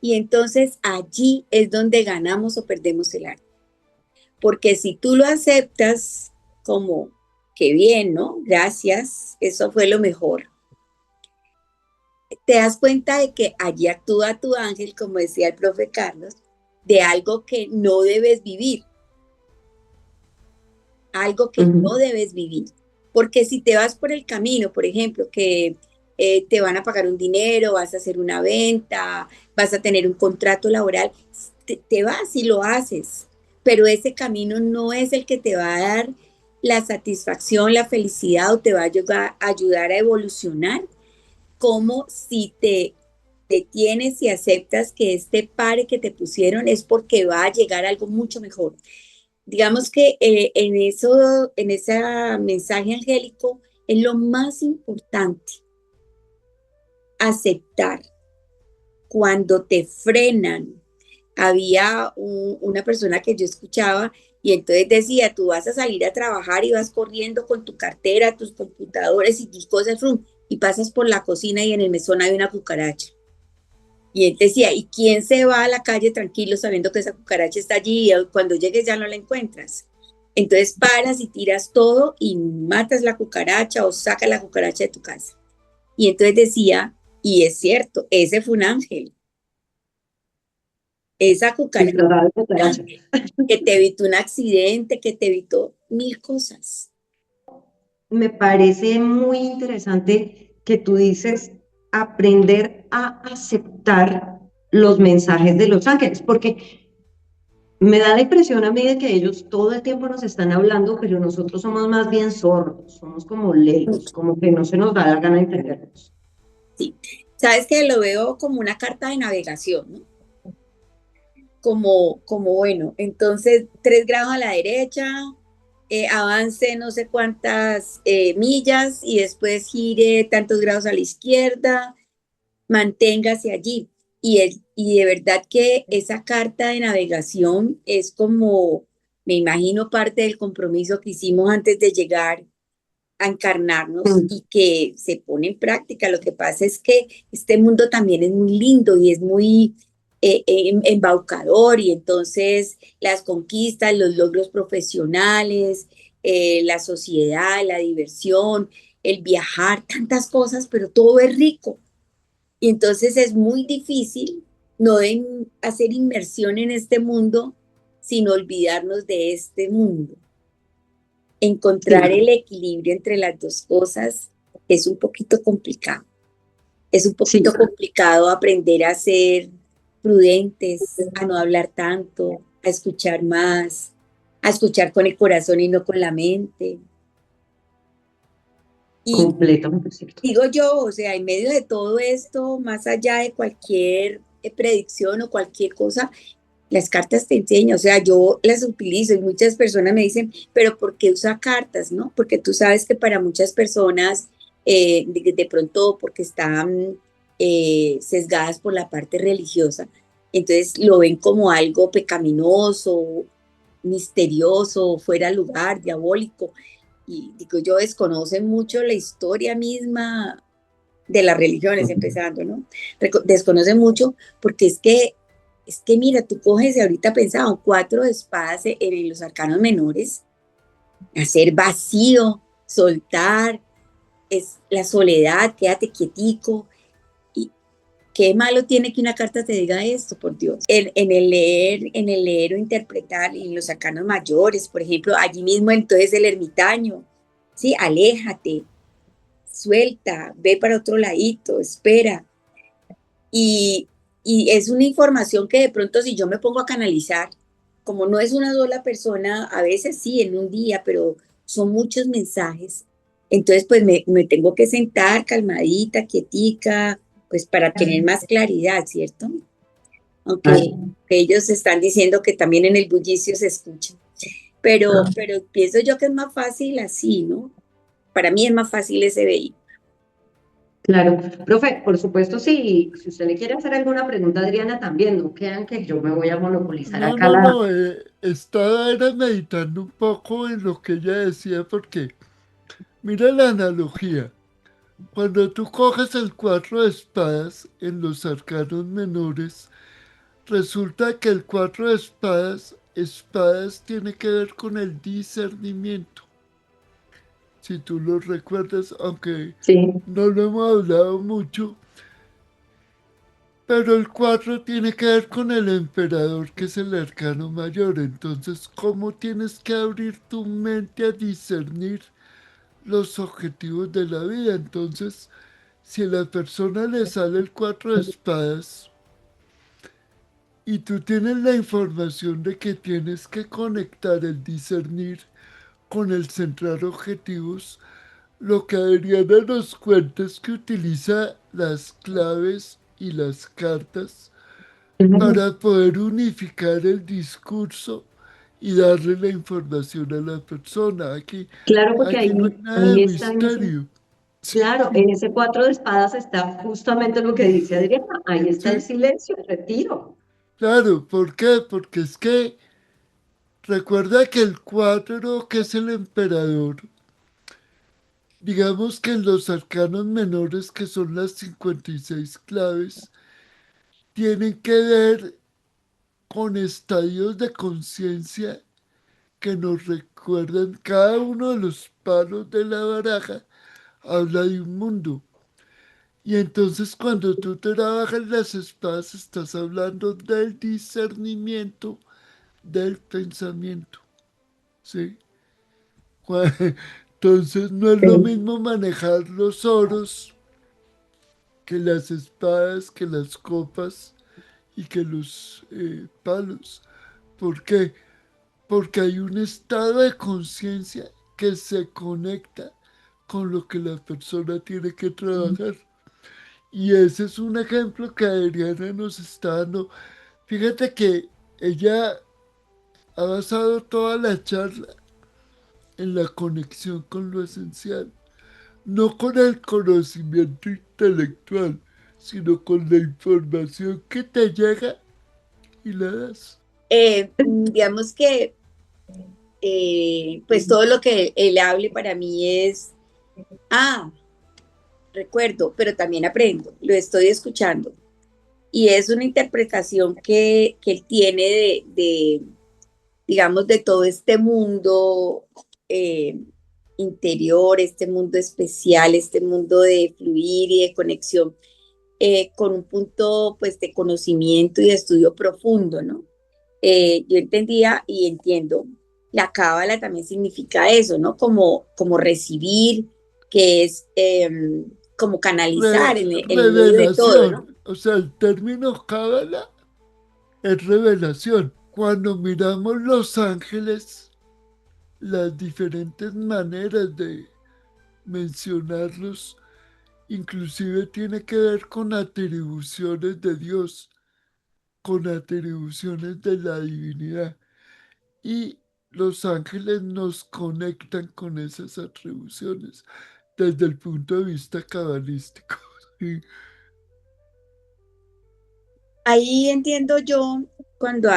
Y entonces allí es donde ganamos o perdemos el arte. Porque si tú lo aceptas como que bien, ¿no? Gracias, eso fue lo mejor. Te das cuenta de que allí actúa tu ángel, como decía el profe Carlos, de algo que no debes vivir, algo que no debes vivir. Porque si te vas por el camino, por ejemplo, que te van a pagar un dinero, vas a hacer una venta, vas a tener un contrato laboral, te vas y lo haces, pero ese camino no es el que te va a dar la satisfacción, la felicidad o te va a ayudar a evolucionar como si te detienes y aceptas que este pare que te pusieron es porque va a llegar algo mucho mejor. Digamos que en ese mensaje angélico es lo más importante, aceptar cuando te frenan. Había una persona que yo escuchaba y entonces decía, tú vas a salir a trabajar y vas corriendo con tu cartera, tus computadores y tus cosas, y pasas por la cocina y en el mesón hay una cucaracha. Y él decía, ¿y quién se va a la calle tranquilo sabiendo que esa cucaracha está allí y cuando llegues ya no la encuentras? Entonces paras y tiras todo y matas la cucaracha o sacas la cucaracha de tu casa. Y entonces decía, y es cierto, ese fue un ángel. Esa cucaracha que te evitó un accidente, que te evitó mil cosas. Me parece muy interesante que tú dices aprender a aceptar los mensajes de los ángeles, porque me da la impresión a mí de que ellos todo el tiempo nos están hablando, pero nosotros somos más bien sordos, somos como lelos, como que no se nos da la gana de entenderlos. Sí, sabes que lo veo como una carta de navegación, ¿no? Como bueno, entonces 3 grados a la derecha, avance no sé cuántas millas y después gire tantos grados a la izquierda, manténgase allí. Y de verdad que esa carta de navegación es como, me imagino, parte del compromiso que hicimos antes de llegar a encarnarnos y que se pone en práctica. Lo que pasa es que este mundo también es muy lindo y es muy embaucador y entonces las conquistas, los logros profesionales, la sociedad, la diversión, el viajar, tantas cosas, pero todo es rico. Y entonces es muy difícil no hacer inmersión en este mundo sin olvidarnos de este mundo. Encontrar el equilibrio entre las dos cosas es un poquito complicado. Es un poquito complicado aprender a ser prudentes, a no hablar tanto, a escuchar más, a escuchar con el corazón y no con la mente. Y Completamente cierto. digo yo, o sea, en medio de todo esto, más allá de cualquier predicción o cualquier cosa, las cartas te enseñan, o sea, yo las utilizo y muchas personas me dicen, pero ¿por qué usa cartas, no? Porque tú sabes que para muchas personas de pronto porque están sesgadas por la parte religiosa, entonces lo ven como algo pecaminoso, misterioso, fuera de lugar, diabólico. Y digo yo, desconocen mucho la historia misma de las religiones, empezando, ¿no? Desconocen mucho porque es que mira, tú coges y ahorita pensaban 4 espadas en los arcanos menores, hacer vacío, soltar, es la soledad, quédate quietico. ¿Y qué malo tiene que una carta te diga esto, por Dios? En el leer o interpretar, y en los arcanos mayores, por ejemplo, allí mismo entonces el ermitaño, ¿sí? Aléjate, suelta, ve para otro ladito, espera. Y, y es una información que de pronto si yo me pongo a canalizar, como no es una sola persona, a veces sí, en un día, pero son muchos mensajes. Entonces, pues me tengo que sentar calmadita, quietica, pues para tener más claridad, ¿cierto? Aunque Vale. ellos están diciendo que también en el bullicio se escucha. Pero pienso yo que es más fácil así, ¿no? Para mí es más fácil ese vehículo. Claro, profe, por supuesto, sí, si usted le quiere hacer alguna pregunta a Adriana también, no crean que yo me voy a monopolizar No, acá no, la... no, estaba era meditando un poco en lo que ella decía porque mira la analogía. Cuando tú coges el 4 de espadas en los arcanos menores, resulta que el 4 de espadas, espadas tiene que ver con el discernimiento. Si tú lo recuerdas, aunque Sí, no lo hemos hablado mucho, pero el 4 tiene que ver con el emperador, que es el arcano mayor. Entonces, ¿cómo tienes que abrir tu mente a discernir los objetivos de la vida? Entonces, si a la persona le sale el 4 de espadas y tú tienes la información de que tienes que conectar el discernir con el centrar objetivos, lo que Adriana nos cuenta es que utiliza las claves y las cartas ujú, para poder unificar el discurso y darle la información a la persona. claro, porque Aquí no hay nada de ahí está en ese, misterio. claro, en ese 4 de espadas está justamente lo que dice Adriana, ahí está el Sí, silencio, el retiro. claro, ¿por qué? Porque es que recuerda que el 4 que es el emperador, digamos que en los arcanos menores, que son las 56 claves, tienen que ver con estadios de conciencia que nos recuerdan cada uno de los palos de la baraja, habla de un mundo. Y entonces cuando tú trabajas las espadas estás hablando del discernimiento del pensamiento, ¿sí? Entonces no es lo Sí. mismo manejar los oros que las espadas, que las copas y que los palos. ¿Por qué? Porque hay un estado de conciencia que se conecta con lo que la persona tiene que trabajar. Y ese es un ejemplo que Adriana nos está dando. Fíjate que ella ha basado toda la charla en la conexión con lo esencial, no con el conocimiento intelectual, sino con la información que te llega y la das. Digamos que pues todo lo que él hable para mí es, ah, recuerdo, pero también aprendo, lo estoy escuchando. Y es una interpretación que él tiene digamos, de todo este mundo eh, interior, este mundo especial, este mundo de fluir y de conexión, con un punto pues de conocimiento y de estudio profundo, ¿no? Yo entendía y entiendo, la cábala también significa eso, ¿no? Como recibir, que es como canalizar en medio de todo, ¿no? Revelación, o sea, el término cábala es revelación. Cuando miramos los ángeles, las diferentes maneras de mencionarlos, inclusive tiene que ver con atribuciones de Dios, con atribuciones de la divinidad. Y los ángeles nos conectan con esas atribuciones. desde el punto de vista cabalístico. Sí. Ahí entiendo yo cuando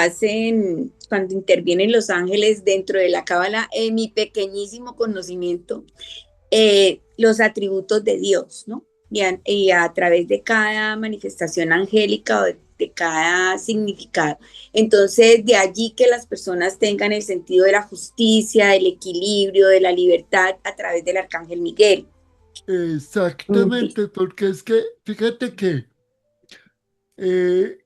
intervienen los ángeles dentro de la cábala, en mi pequeñísimo conocimiento, los atributos de Dios, ¿no? Y a través de cada manifestación angélica o de cada significado. Entonces, de allí que las personas tengan el sentido de la justicia, del equilibrio, de la libertad a través del arcángel Miguel. Exactamente, porque es que, fíjate que eh,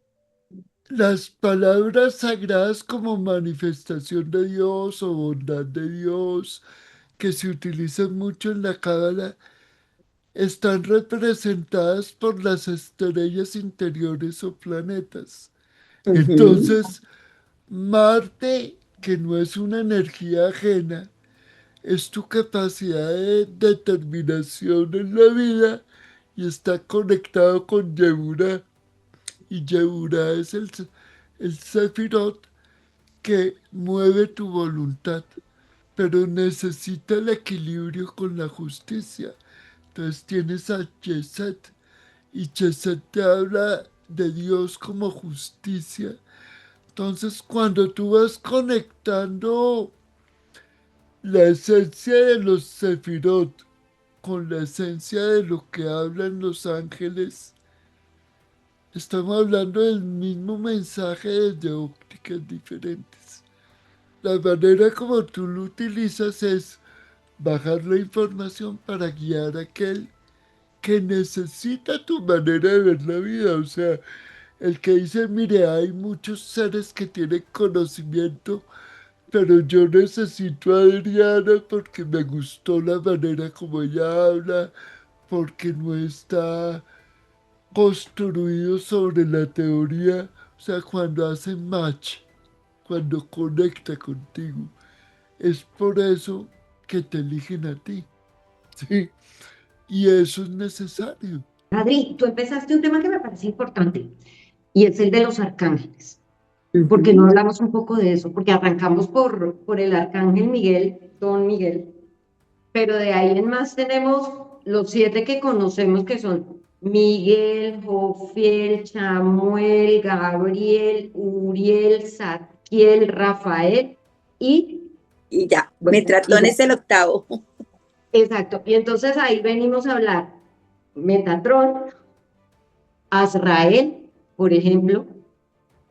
las palabras sagradas como manifestación de Dios o bondad de Dios, que se utilizan mucho en la Cábala, están representadas por las estrellas interiores o planetas. Ujú. Entonces, Marte, que no es una energía ajena, es tu capacidad de determinación en la vida y está conectado con Yehura. Y Yehura es el Sefirot que mueve tu voluntad, pero necesita el equilibrio con la justicia. Entonces tienes a Chesed y Chesed te habla de Dios como justicia. Entonces cuando tú vas conectando la esencia de los Sefirot con la esencia de lo que hablan los ángeles, estamos hablando del mismo mensaje desde ópticas diferentes. La manera como tú lo utilizas es bajar la información para guiar a aquel que necesita tu manera de ver la vida. O sea, el que dice, mire, hay muchos seres que tienen conocimiento, pero yo necesito a Adriana porque me gustó la manera como ella habla, porque no está construido sobre la teoría. O sea, cuando hace match, cuando conecta contigo. Es por eso que te eligen a ti, ¿sí? Y eso es necesario. Adri, tú empezaste un tema que me parece importante y es el de los arcángeles. ¿Porque no Ujú. hablamos un poco de eso? Porque arrancamos por el arcángel Miguel, Don Miguel, pero de ahí en más tenemos los 7 que conocemos que son Miguel, Jofiel, Chamuel, Gabriel, Uriel, Zadkiel, Rafael y, Y ya, bueno, y Metratón ya. es el octavo. Exacto. Y entonces ahí venimos a hablar Metatrón, Azrael, por ejemplo,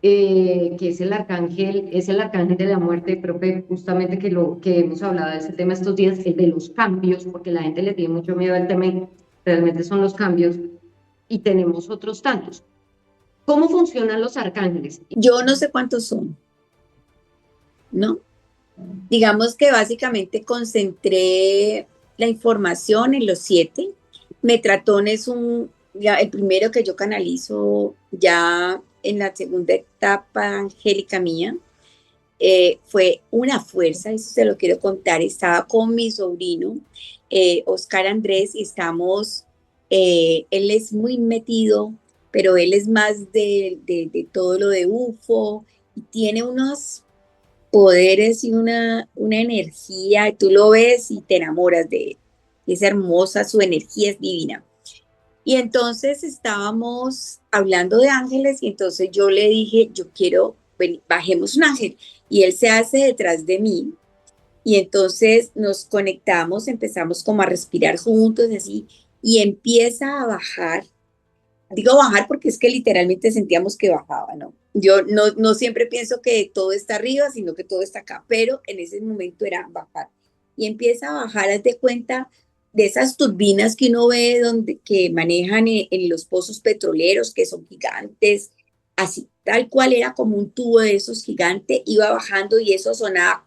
que es el arcángel de la muerte, profe, justamente que hemos hablado de ese tema estos días, el de los cambios, porque la gente le tiene mucho miedo al tema y realmente son los cambios, y tenemos otros tantos. ¿Cómo funcionan los arcángeles? Yo no sé cuántos son, ¿no? Digamos que básicamente concentré la información en los 7. Metratón es el primero que yo canalizo ya en la segunda etapa angélica mía. Fue una fuerza, eso se lo quiero contar. Estaba con mi sobrino, Oscar Andrés, y él es muy metido, pero él es más de todo lo de UFO y tiene unos poderes y una energía, tú lo ves y te enamoras de él. Es hermosa, su energía es divina. Y entonces estábamos hablando de ángeles y entonces yo le dije, yo quiero, bajemos un ángel. Y él se hace detrás de mí y entonces nos conectamos, empezamos como a respirar juntos así y empieza a bajar. Digo bajar porque es que literalmente sentíamos que bajaba, ¿no? Yo no siempre pienso que todo está arriba, sino que todo está acá, pero en ese momento era bajar. Y empieza a bajar, haz de cuenta de esas turbinas que uno ve que manejan en los pozos petroleros, que son gigantes, así, tal cual era como un tubo de esos gigantes, iba bajando y eso sonaba,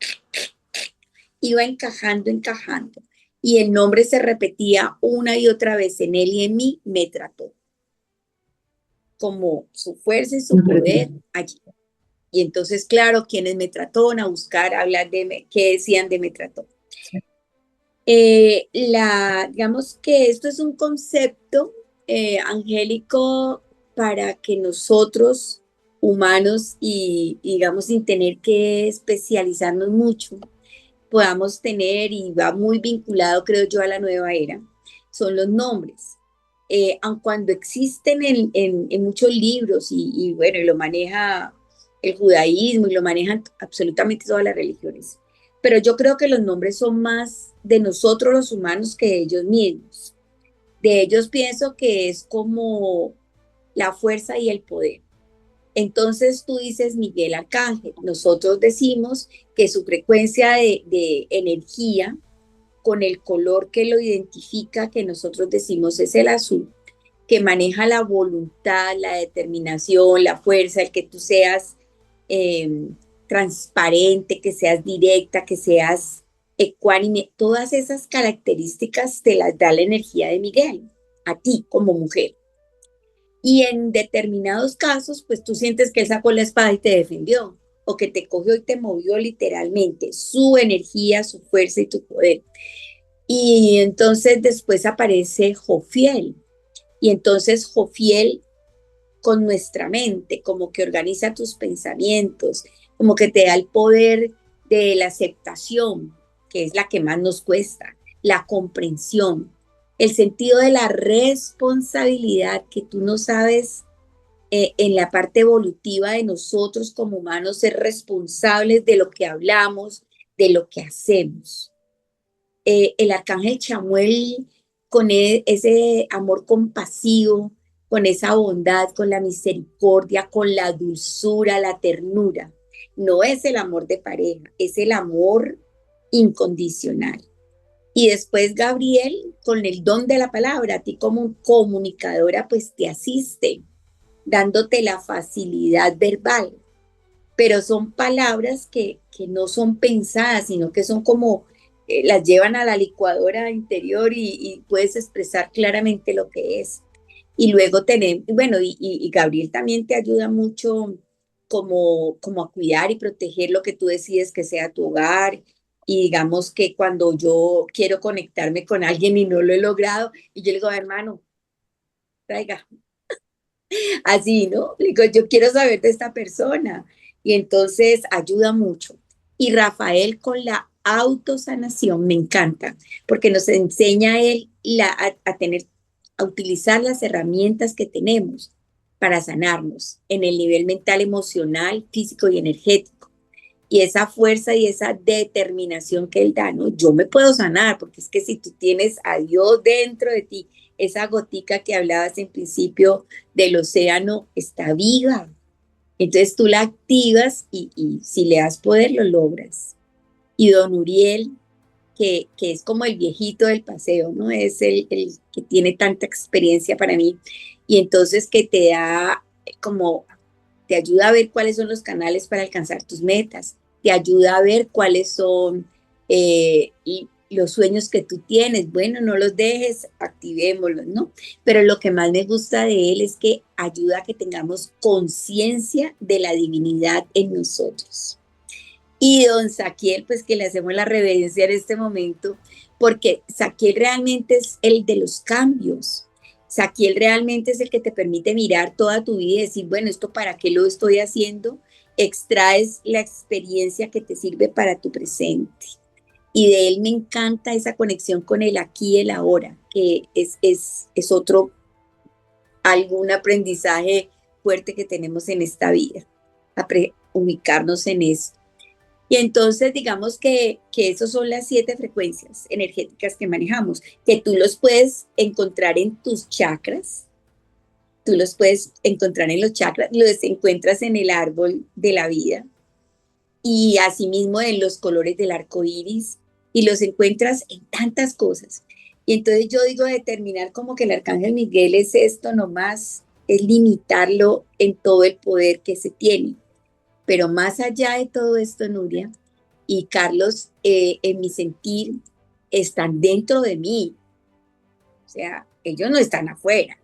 iba encajando, encajando. Y el nombre se repetía una y otra vez en él y en mí, me trató como su fuerza y su poder allí. Y entonces, claro, quienes me trataron a buscar, a hablar qué decían de me trató. Digamos que esto es un concepto angélico para que nosotros, humanos, digamos, sin tener que especializarnos mucho, podamos tener, y va muy vinculado, creo yo, a la nueva era, son los nombres. Aun cuando existen en muchos libros y bueno, y lo maneja el judaísmo y lo manejan absolutamente todas las religiones. Pero yo creo que los nombres son más de nosotros los humanos que de ellos mismos. De ellos pienso que es como la fuerza y el poder. Entonces tú dices Miguel Arcángel, nosotros decimos que su frecuencia de energía con el color que lo identifica, que nosotros decimos es el azul, que maneja la voluntad, la determinación, la fuerza, el que tú seas eh, transparente, que seas directa, que seas ecuánime, todas esas características te las da la energía de Miguel, a ti como mujer. Y en determinados casos, pues tú sientes que él sacó la espada y te defendió, o que te cogió y te movió literalmente, su energía, su fuerza y tu poder. Y entonces después aparece Jofiel, y entonces Jofiel con nuestra mente, como que organiza tus pensamientos, como que te da el poder de la aceptación, que es la que más nos cuesta, la comprensión, el sentido de la responsabilidad que tú no sabes en la parte evolutiva de nosotros como humanos, ser responsables de lo que hablamos, de lo que hacemos. El arcángel Chamuel con ese amor compasivo, con esa bondad, con la misericordia, con la dulzura, la ternura. No es el amor de pareja, es el amor incondicional. Y después Gabriel, con el don de la palabra, a ti como comunicadora, pues te asiste, dándote la facilidad verbal. Pero son palabras que no son pensadas, sino que son como las llevan a la licuadora interior y puedes expresar claramente lo que es. Y luego tenemos, bueno, y Gabriel también te ayuda mucho como a cuidar y proteger lo que tú decides que sea tu hogar. Y digamos que cuando yo quiero conectarme con alguien y no lo he logrado, y yo le digo, hermano, traiga, así, ¿no? Le digo, yo quiero saber de esta persona. Y entonces ayuda mucho. Y Rafael con la autosanación me encanta, porque nos enseña a él a utilizar las herramientas que tenemos para sanarnos en el nivel mental, emocional, físico y energético. Y esa fuerza y esa determinación que él da, ¿no? Yo me puedo sanar, porque es que si tú tienes a Dios dentro de ti, esa gotica que hablabas en principio del océano está viva. Entonces tú la activas y si le das poder lo logras. Y don Uriel, que es como el viejito del paseo, ¿no? Es el que tiene tanta experiencia para mí. Y entonces que te da como, te ayuda a ver cuáles son los canales para alcanzar tus metas, te ayuda a ver cuáles son los sueños que tú tienes. Bueno, no los dejes, activémoslos, ¿no? Pero lo que más me gusta de él es que ayuda a que tengamos conciencia de la divinidad en nosotros. Y don Saquiel, pues que le hacemos la reverencia en este momento, porque Saquiel realmente es el de los cambios. Saquiel realmente es el que te permite mirar toda tu vida y decir, bueno, ¿esto para qué lo estoy haciendo? Extraes la experiencia que te sirve para tu presente. Y de él me encanta esa conexión con el aquí y el ahora, que es otro, algún aprendizaje fuerte que tenemos en esta vida, ubicarnos en eso. Y entonces digamos que esas son las 7 frecuencias energéticas que manejamos, que tú los puedes encontrar en tus chakras, tú los puedes encontrar en los chakras, los encuentras en el árbol de la vida y asimismo en los colores del arco iris y los encuentras en tantas cosas. Y entonces yo digo determinar como que el arcángel Miguel es esto nomás, es limitarlo en todo el poder que se tiene. Pero más allá de todo esto, Nuria y Carlos, en mi sentir, están dentro de mí. O sea, ellos no están afuera.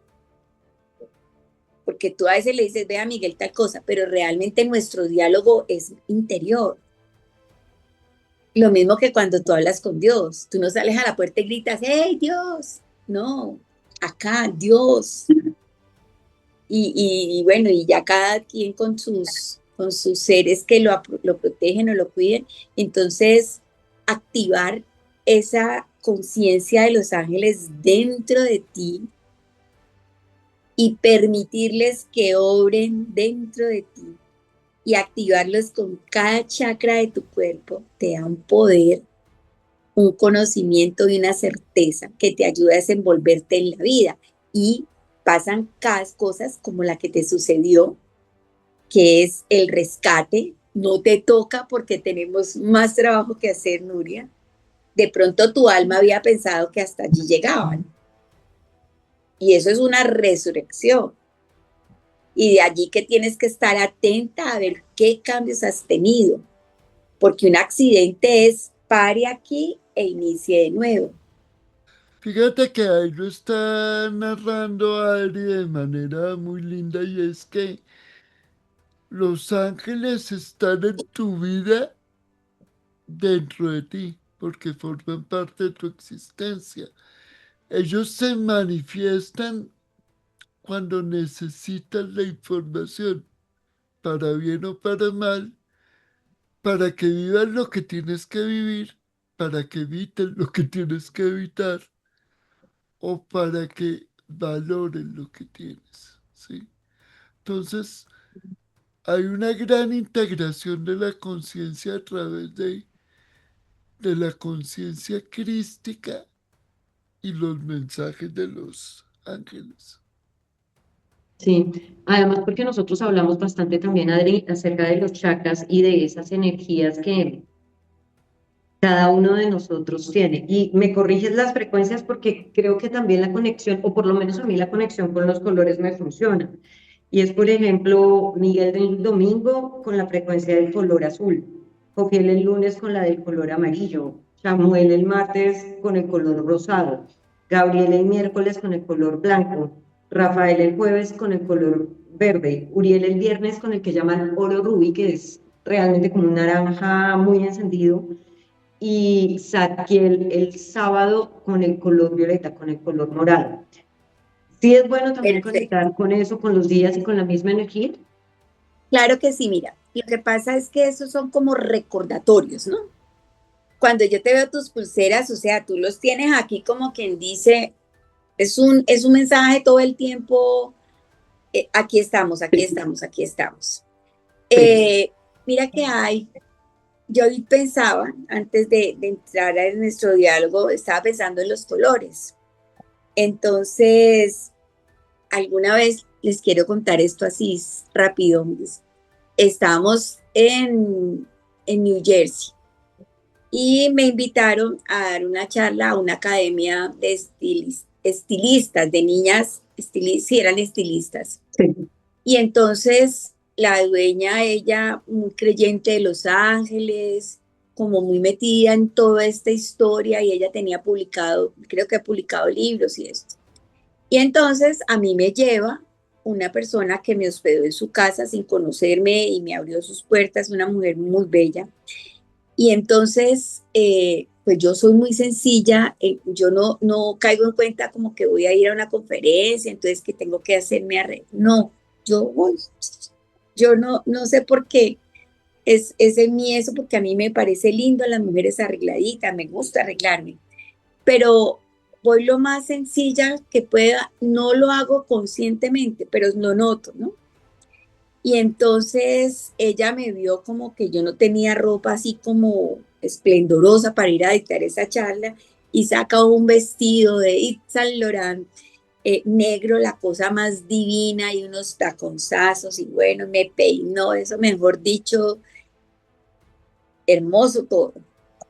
Porque tú a veces le dices, ve a Miguel tal cosa, pero realmente nuestro diálogo es interior. Lo mismo que cuando tú hablas con Dios. Tú no sales a la puerta y gritas, ¡hey, Dios! No, acá, Dios. Y bueno, y ya cada quien con sus seres que lo protegen o lo cuiden. Entonces, activar esa conciencia de los ángeles dentro de ti y permitirles que obren dentro de ti y activarlos con cada chakra de tu cuerpo, te da un poder, un conocimiento y una certeza que te ayuda a desenvolverte en la vida. Y pasan cada cosas como la que te sucedió, que es el rescate. No te toca porque tenemos más trabajo que hacer, Nuria. De pronto tu alma había pensado que hasta allí llegaban. Y eso es una resurrección. Y de allí que tienes que estar atenta a ver qué cambios has tenido. Porque un accidente es pare aquí e inicie de nuevo. Fíjate que ahí lo está narrando Adri de manera muy linda y es que los ángeles están en tu vida dentro de ti porque forman parte de tu existencia. Ellos se manifiestan cuando necesitan la información, para bien o para mal, para que vivas lo que tienes que vivir, para que evites lo que tienes que evitar o para que valoren lo que tienes, ¿sí? Entonces, hay una gran integración de la conciencia a través de la conciencia crística y los mensajes de los ángeles. Sí, además porque nosotros hablamos bastante también, Adri, acerca de los chakras y de esas energías que cada uno de nosotros tiene. Y me corriges las frecuencias porque creo que también la conexión, o por lo menos a mí la conexión con los colores me funciona. Y es, por ejemplo, Miguel del domingo con la frecuencia del color azul, Jofiel el lunes con la del color amarillo, Samuel el martes con el color rosado, Gabriel el miércoles con el color blanco, Rafael el jueves con el color verde, Uriel el viernes con el que llaman oro rubí, que es realmente como un naranja muy encendido, y Zadkiel el sábado con el color violeta, con el color morado. Sí es bueno también Perfecto. conectar con eso, con los días y con la misma energía. Claro que sí, mira. Lo que pasa es que esos son como recordatorios, ¿no? Cuando yo te veo tus pulseras, o sea, tú los tienes aquí como quien dice, es un mensaje todo el tiempo, aquí estamos, aquí estamos, aquí estamos. Sí. Mira que yo hoy pensaba, antes de entrar en nuestro diálogo, estaba pensando en los colores. Entonces, alguna vez les quiero contar esto así rápido. Estábamos en New Jersey y me invitaron a dar una charla a una academia de estilistas, de niñas, sí, eran estilistas. Sí. Y entonces la dueña, ella muy creyente de Los Ángeles, como muy metida en toda esta historia y ella tenía publicado, creo que ha publicado libros y esto. Y entonces a mí me lleva una persona que me hospedó en su casa sin conocerme y me abrió sus puertas, una mujer muy bella. Y entonces, pues yo soy muy sencilla, yo no caigo en cuenta como que voy a ir a una conferencia, entonces que tengo que hacerme arreglo. No, yo voy, yo no sé por qué, es en mí eso, porque a mí me parece lindo las mujeres arregladitas, me gusta arreglarme, pero voy lo más sencilla que pueda, no lo hago conscientemente, pero lo noto, ¿no? Y entonces ella me vio como que yo no tenía ropa así como esplendorosa para ir a dictar esa charla y saca un vestido de Yves Saint Laurent negro, la cosa más divina y unos taconzazos y bueno, me peinó, eso mejor dicho, hermoso todo.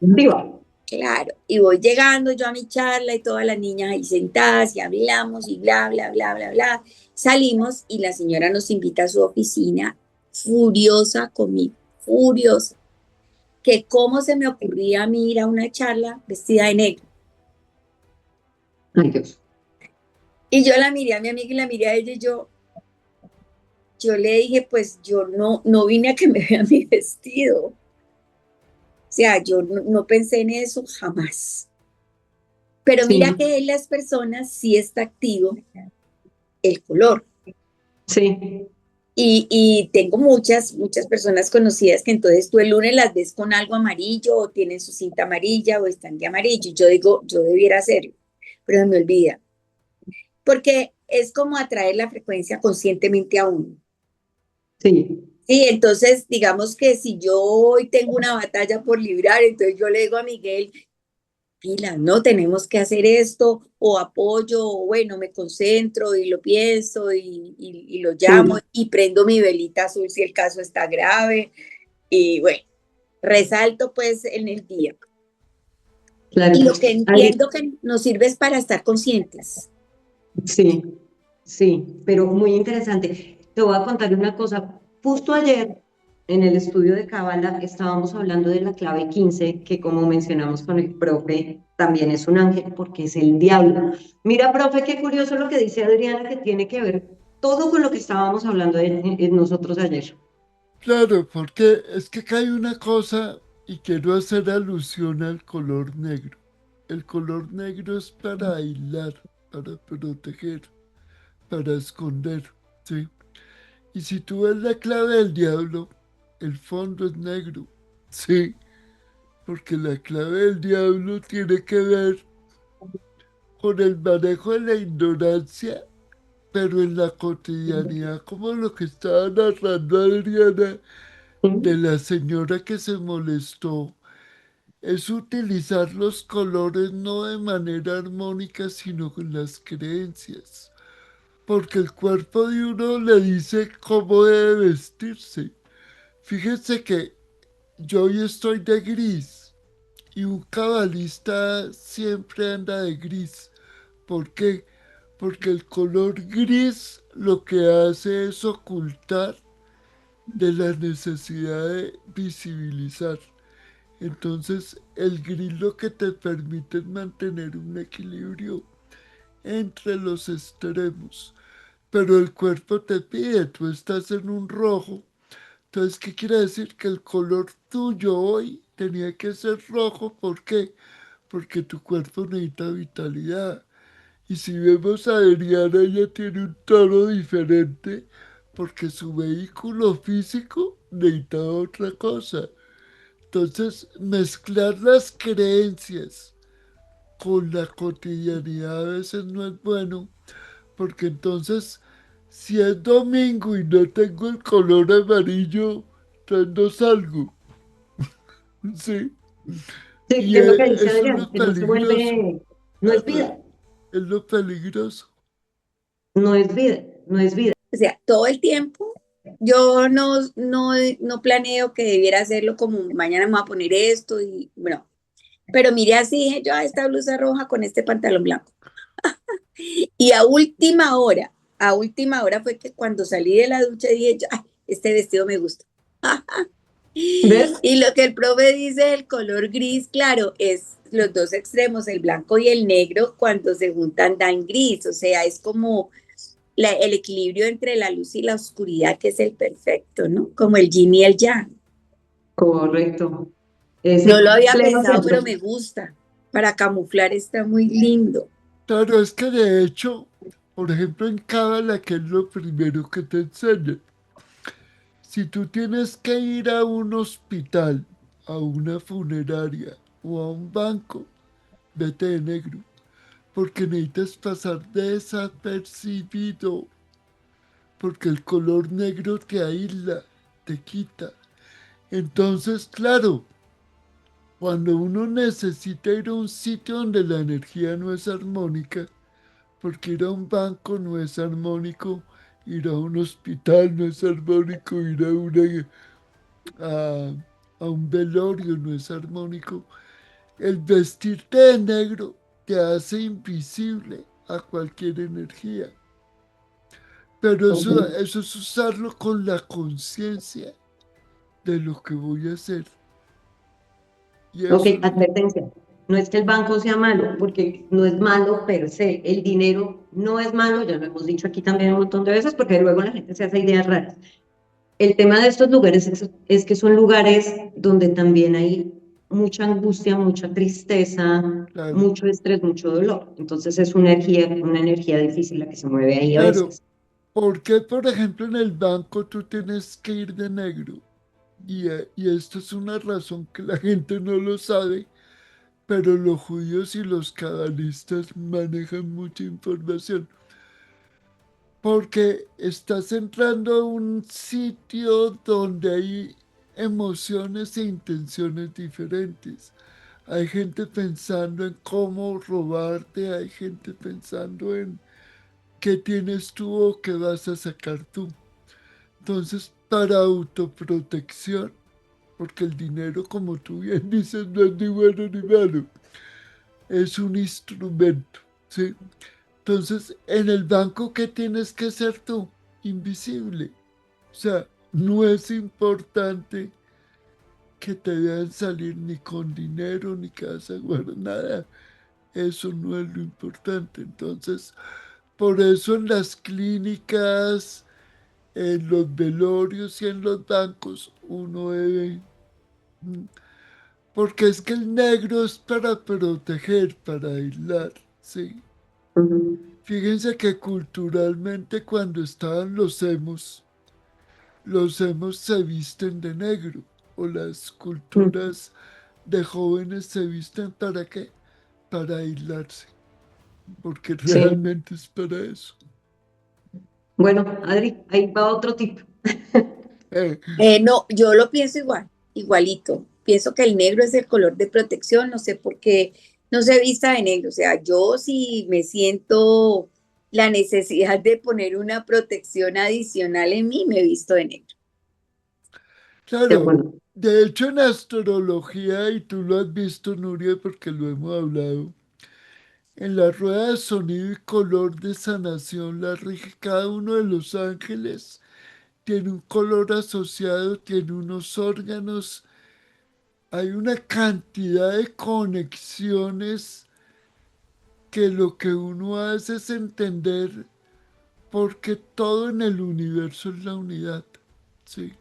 Diva. Claro, y voy llegando yo a mi charla y todas las niñas ahí sentadas y hablamos y bla, bla, bla, bla, bla. Salimos y la señora nos invita a su oficina, furiosa conmigo, furiosa, que cómo se me ocurría a mí ir a una charla vestida de negro. Ay, Dios. Y yo la miré a mi amiga y la miré a ella y yo le dije, pues yo no vine a que me vean mi vestido. O sea, yo no pensé en eso jamás. Pero mira Sí, que en las personas sí está activo el color. sí. Y tengo muchas personas conocidas que entonces tú el lunes las ves con algo amarillo o tienen su cinta amarilla o están de amarillo. Y yo digo, yo debiera hacerlo, pero se me olvida. Porque es como atraer la frecuencia conscientemente a uno. Sí, Sí, entonces digamos que si yo hoy tengo una batalla por librar, entonces yo le digo a Miguel, pila, no tenemos que hacer esto, o apoyo, o bueno, me concentro y lo pienso y lo llamo sí, y prendo mi velita azul si el caso está grave. Y bueno, resalto pues en el día. claro. Y lo que Adri, entiendo que nos sirve es para estar conscientes. sí, sí, pero muy interesante. Te voy a contar una cosa. Justo ayer, en el estudio de Cábala, estábamos hablando de la clave 15, que como mencionamos con el profe, también es un ángel porque es el diablo. Mira, profe, qué curioso lo que dice Adriana, que tiene que ver todo con lo que estábamos hablando nosotros ayer. Claro, porque es que acá hay una cosa y quiero hacer alusión al color negro. El color negro es para aislar, para proteger, para esconder, ¿sí? Y si tú ves la clave del diablo, el fondo es negro, ¿sí? Porque la clave del diablo tiene que ver con el manejo de la ignorancia, pero en la cotidianidad, como lo que estaba narrando Adriana, de la señora que se molestó, es utilizar los colores no de manera armónica, sino con las creencias. Porque el cuerpo de uno le dice cómo debe vestirse. Fíjense que yo hoy estoy de gris y un cabalista siempre anda de gris. ¿Por qué? Porque el color gris lo que hace es ocultar de la necesidad de visibilizar. Entonces, el gris lo que te permite es mantener un equilibrio entre los extremos. Pero el cuerpo te pide, tú estás en un rojo. Entonces, ¿qué quiere decir? Que el color tuyo hoy tenía que ser rojo. ¿Por qué? Porque tu cuerpo necesita vitalidad. Y si vemos a Adriana, ella tiene un tono diferente porque su vehículo físico necesita otra cosa. Entonces, mezclar las creencias con la cotidianidad a veces no es bueno, porque entonces, si es domingo y no tengo el color amarillo, entonces no salgo. Sí. Sí, Y es lo que dice eso es Adriana, lo que no se peligroso. vuelve, no es Claro, vida, es lo peligroso. no es vida, no es vida. O sea, todo el tiempo yo no planeo que debiera hacerlo como mañana me voy a poner esto y bueno, pero mire así, dije yo, esta blusa roja con este pantalón blanco. Y a última hora fue que cuando salí de la ducha dije yo, ay, este vestido me gusta. ¿Ves? Y lo que el profe dice, el color gris, claro, es los dos extremos, el blanco y el negro, cuando se juntan dan gris, o sea, es como el equilibrio entre la luz y la oscuridad, que es el perfecto, ¿no? Como el yin y el yang. Correcto. Es No lo en había pleno pensado, pero centro. me gusta. Para camuflar está muy lindo. Claro, es que de hecho, por ejemplo, en Cábala, que es lo primero que te enseñan, si tú tienes que ir a un hospital, a una funeraria o a un banco, vete de negro, porque necesitas pasar desapercibido, porque el color negro te aísla, te quita. Entonces, claro, cuando uno necesita ir a un sitio donde la energía no es armónica, porque ir a un banco no es armónico, ir a un hospital no es armónico, ir a, a un velorio no es armónico. El vestirte de negro te hace invisible a cualquier energía. Pero Ok, eso es usarlo con la conciencia de lo que voy a hacer. Y ok, eso es lo... advertencia. No es que el banco sea malo, porque no es malo per se. El dinero no es malo, ya lo hemos dicho aquí también un montón de veces, porque luego la gente se hace ideas raras. El tema de estos lugares es que son lugares donde también hay mucha angustia, mucha tristeza, Claro, mucho estrés, mucho dolor. Entonces es una energía difícil la que se mueve ahí a claro. veces. ¿Por qué, por ejemplo, en el banco tú tienes que ir de negro? Y esto es una razón que la gente no lo sabe, pero los judíos y los cabalistas manejan mucha información. Porque estás entrando a un sitio donde hay emociones e intenciones diferentes. Hay gente pensando en cómo robarte, hay gente pensando en qué tienes tú o qué vas a sacar tú. Entonces, para autoprotección, porque el dinero, como tú bien dices, no es ni bueno ni malo, es un instrumento, ¿sí? Entonces, en el banco, ¿qué tienes que ser tú? Invisible. O sea, no es importante que te vean salir ni con dinero, ni que vas a guardar nada. Eso no es lo importante. Entonces, por eso en las clínicas, en los velorios y en los bancos, uno debe... Porque es que el negro es para proteger, para aislar, ¿sí? Ujú. Fíjense que culturalmente cuando estaban los emos se visten de negro, o las culturas de jóvenes se visten ¿para qué? Para aislarse, porque Sí. realmente es para eso. Bueno, Adri, ahí va otro tip. Eh, No, yo lo pienso igual, igualito. Pienso que el negro es el color de protección, no sé por qué no se vista de negro. O sea, yo si me siento la necesidad de poner una protección adicional en mí, me visto de negro. De claro, acuerdo. de hecho en astrología, y tú lo has visto, Nuria, porque lo hemos hablado, en la rueda de sonido y color de sanación la rige cada uno de los ángeles, tiene un color asociado, tiene unos órganos, hay una cantidad de conexiones que lo que uno hace es entender porque todo en el universo es la unidad. Sí,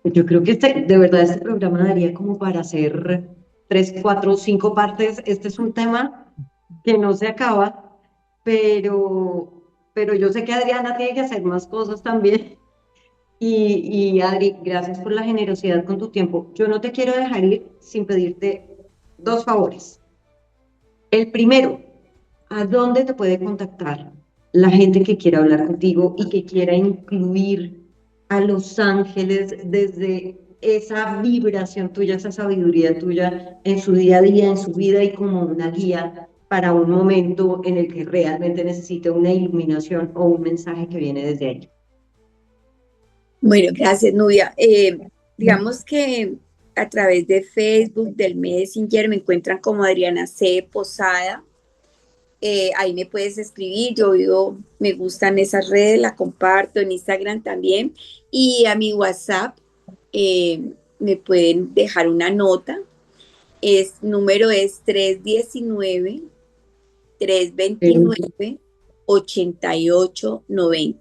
Yo creo que de verdad este programa daría como para hacer 3, 4, 5 partes. Este es un tema que no se acaba, pero yo sé que Adriana tiene que hacer más cosas también. Y Adri, gracias por la generosidad con tu tiempo. Yo no te quiero dejar ir sin pedirte 2 favores. El primero, ¿a dónde te puede contactar la gente que quiera hablar contigo y que quiera incluir a los ángeles desde esa vibración tuya, esa sabiduría tuya en su día a día, en su vida y como una guía para un momento en el que realmente necesite una iluminación o un mensaje que viene desde ahí? Bueno, gracias, Nubia. Digamos que a través de Facebook, del Messenger, me encuentran como Adriana C. Posada. Ahí me puedes escribir, me gustan esas redes, la comparto en Instagram también. Y a mi WhatsApp me pueden dejar una nota. Número es 319-329-8890.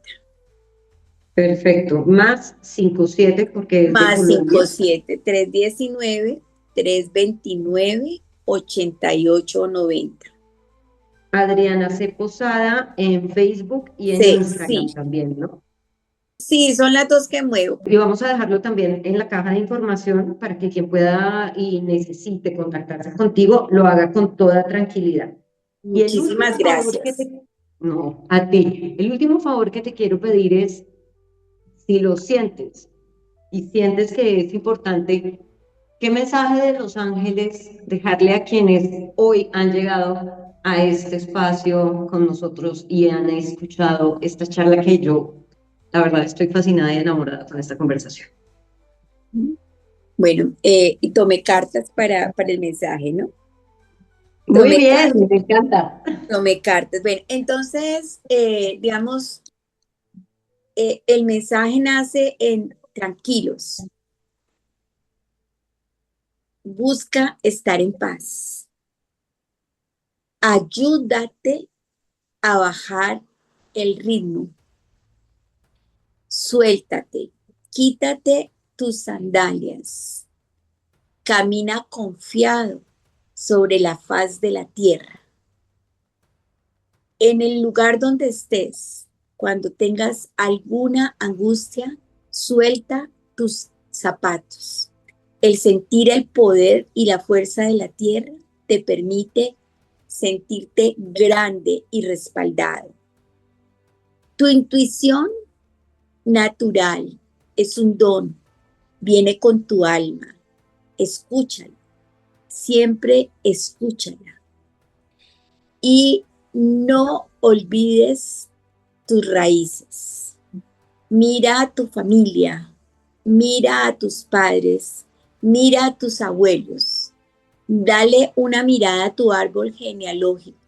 Perfecto. Más 57 porque es de Más Colombia. 57-319-329-8890. Adriana C. Posada en Facebook y en Sí, Instagram también, ¿no? sí, son las dos que muevo. Y vamos a dejarlo también en la caja de información para que quien pueda y necesite contactarse contigo lo haga con toda tranquilidad. Y el Muchísimas último favor que gracias. te... No, a ti. El último favor que te quiero pedir es, si lo sientes y sientes que es importante, ¿qué mensaje de los ángeles dejarle a quienes hoy han llegado a este espacio con nosotros y han escuchado esta charla que yo, la verdad, estoy fascinada y enamorada con esta conversación? Bueno, y tomé cartas para el mensaje, ¿no? Muy Tomé bien, cartas, me encanta. tomé cartas. Bueno, entonces, digamos, el mensaje nace en tranquilos. Busca estar en paz. Ayúdate a bajar el ritmo. Suéltate. Quítate tus sandalias. Camina confiado sobre la faz de la tierra. En el lugar donde estés, cuando tengas alguna angustia, suelta tus zapatos. El sentir el poder y la fuerza de la tierra te permite sentirte grande y respaldado. Tu intuición natural es un don, viene con tu alma. Escúchala, siempre escúchala. Y no olvides tus raíces. Mira a tu familia, mira a tus padres, mira a tus abuelos. Dale una mirada a tu árbol genealógico.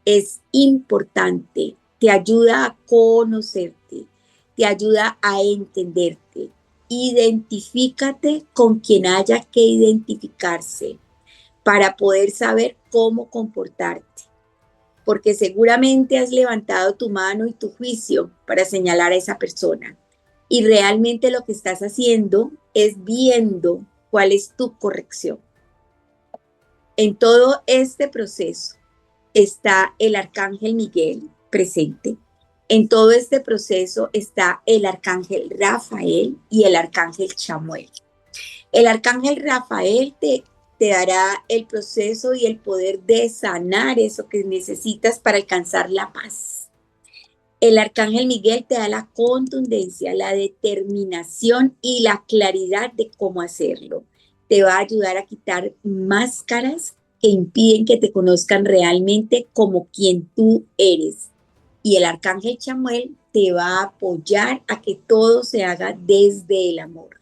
Es importante, te ayuda a conocerte, te ayuda a entenderte. Identifícate con quien haya que identificarse para poder saber cómo comportarte, porque seguramente has levantado tu mano y tu juicio para señalar a esa persona, y realmente lo que estás haciendo es viendo cuál es tu corrección. En todo este proceso está el arcángel Miguel presente. En todo este proceso está el arcángel Rafael y el arcángel Chamuel. El arcángel Rafael te dará el proceso y el poder de sanar eso que necesitas para alcanzar la paz. El arcángel Miguel te da la contundencia, la determinación y la claridad de cómo hacerlo. Te va a ayudar a quitar máscaras que impiden que te conozcan realmente como quien tú eres. Y el arcángel Chamuel te va a apoyar a que todo se haga desde el amor.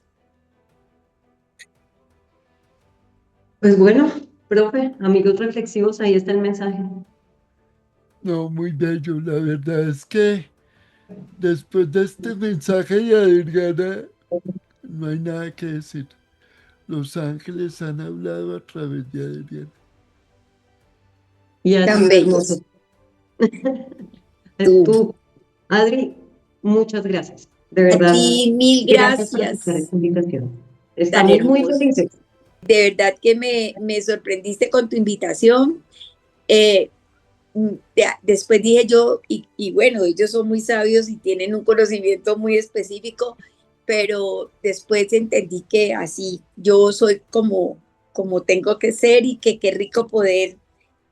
Pues bueno, profe, amigos reflexivos, ahí está el mensaje. No, muy bello. La verdad es que después de este mensaje de Adriana, no hay nada que decir. Los ángeles han hablado a través de Adriana. Y ha Tan sido bellos. hermoso. Tú, Adri, muchas gracias. De A verdad, ti, mil gracias por gracias. aceptar esta invitación. Tan Estamos muy hermoso. felices. De verdad que me sorprendiste con tu invitación. Después dije yo, y bueno, ellos son muy sabios y tienen un conocimiento muy específico, pero después entendí que así yo soy como tengo que ser, y que qué rico poder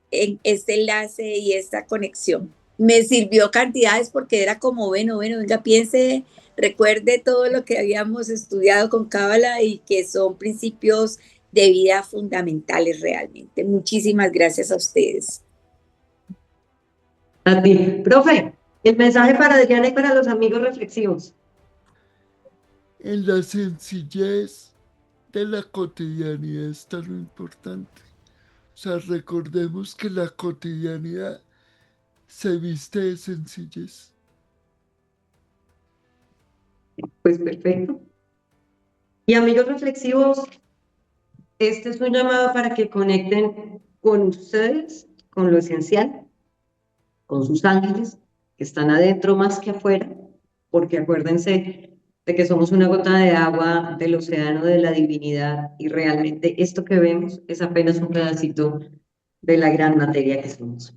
en este enlace y esta conexión. Me sirvió cantidades porque era como, bueno, venga, piense, recuerde todo lo que habíamos estudiado con Cábala y que son principios de vida fundamentales realmente. Muchísimas gracias a ustedes. A ti. Profe, el mensaje para Adriana y para los amigos reflexivos. En la sencillez de la cotidianidad está lo importante. O sea, recordemos que la cotidianidad se viste de sencillez. Pues perfecto. Y amigos reflexivos, este es un llamado para que conecten con ustedes, con lo esencial, con sus ángeles, que están adentro más que afuera, porque acuérdense de que somos una gota de agua del océano de la divinidad y realmente esto que vemos es apenas un pedacito de la gran materia que somos.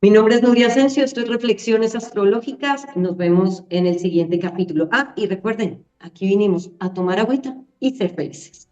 Mi nombre es Nuria Asensio, esto es Reflexiones Astrológicas, nos vemos en el siguiente capítulo. Ah, y recuerden, aquí vinimos a tomar agüita y ser felices.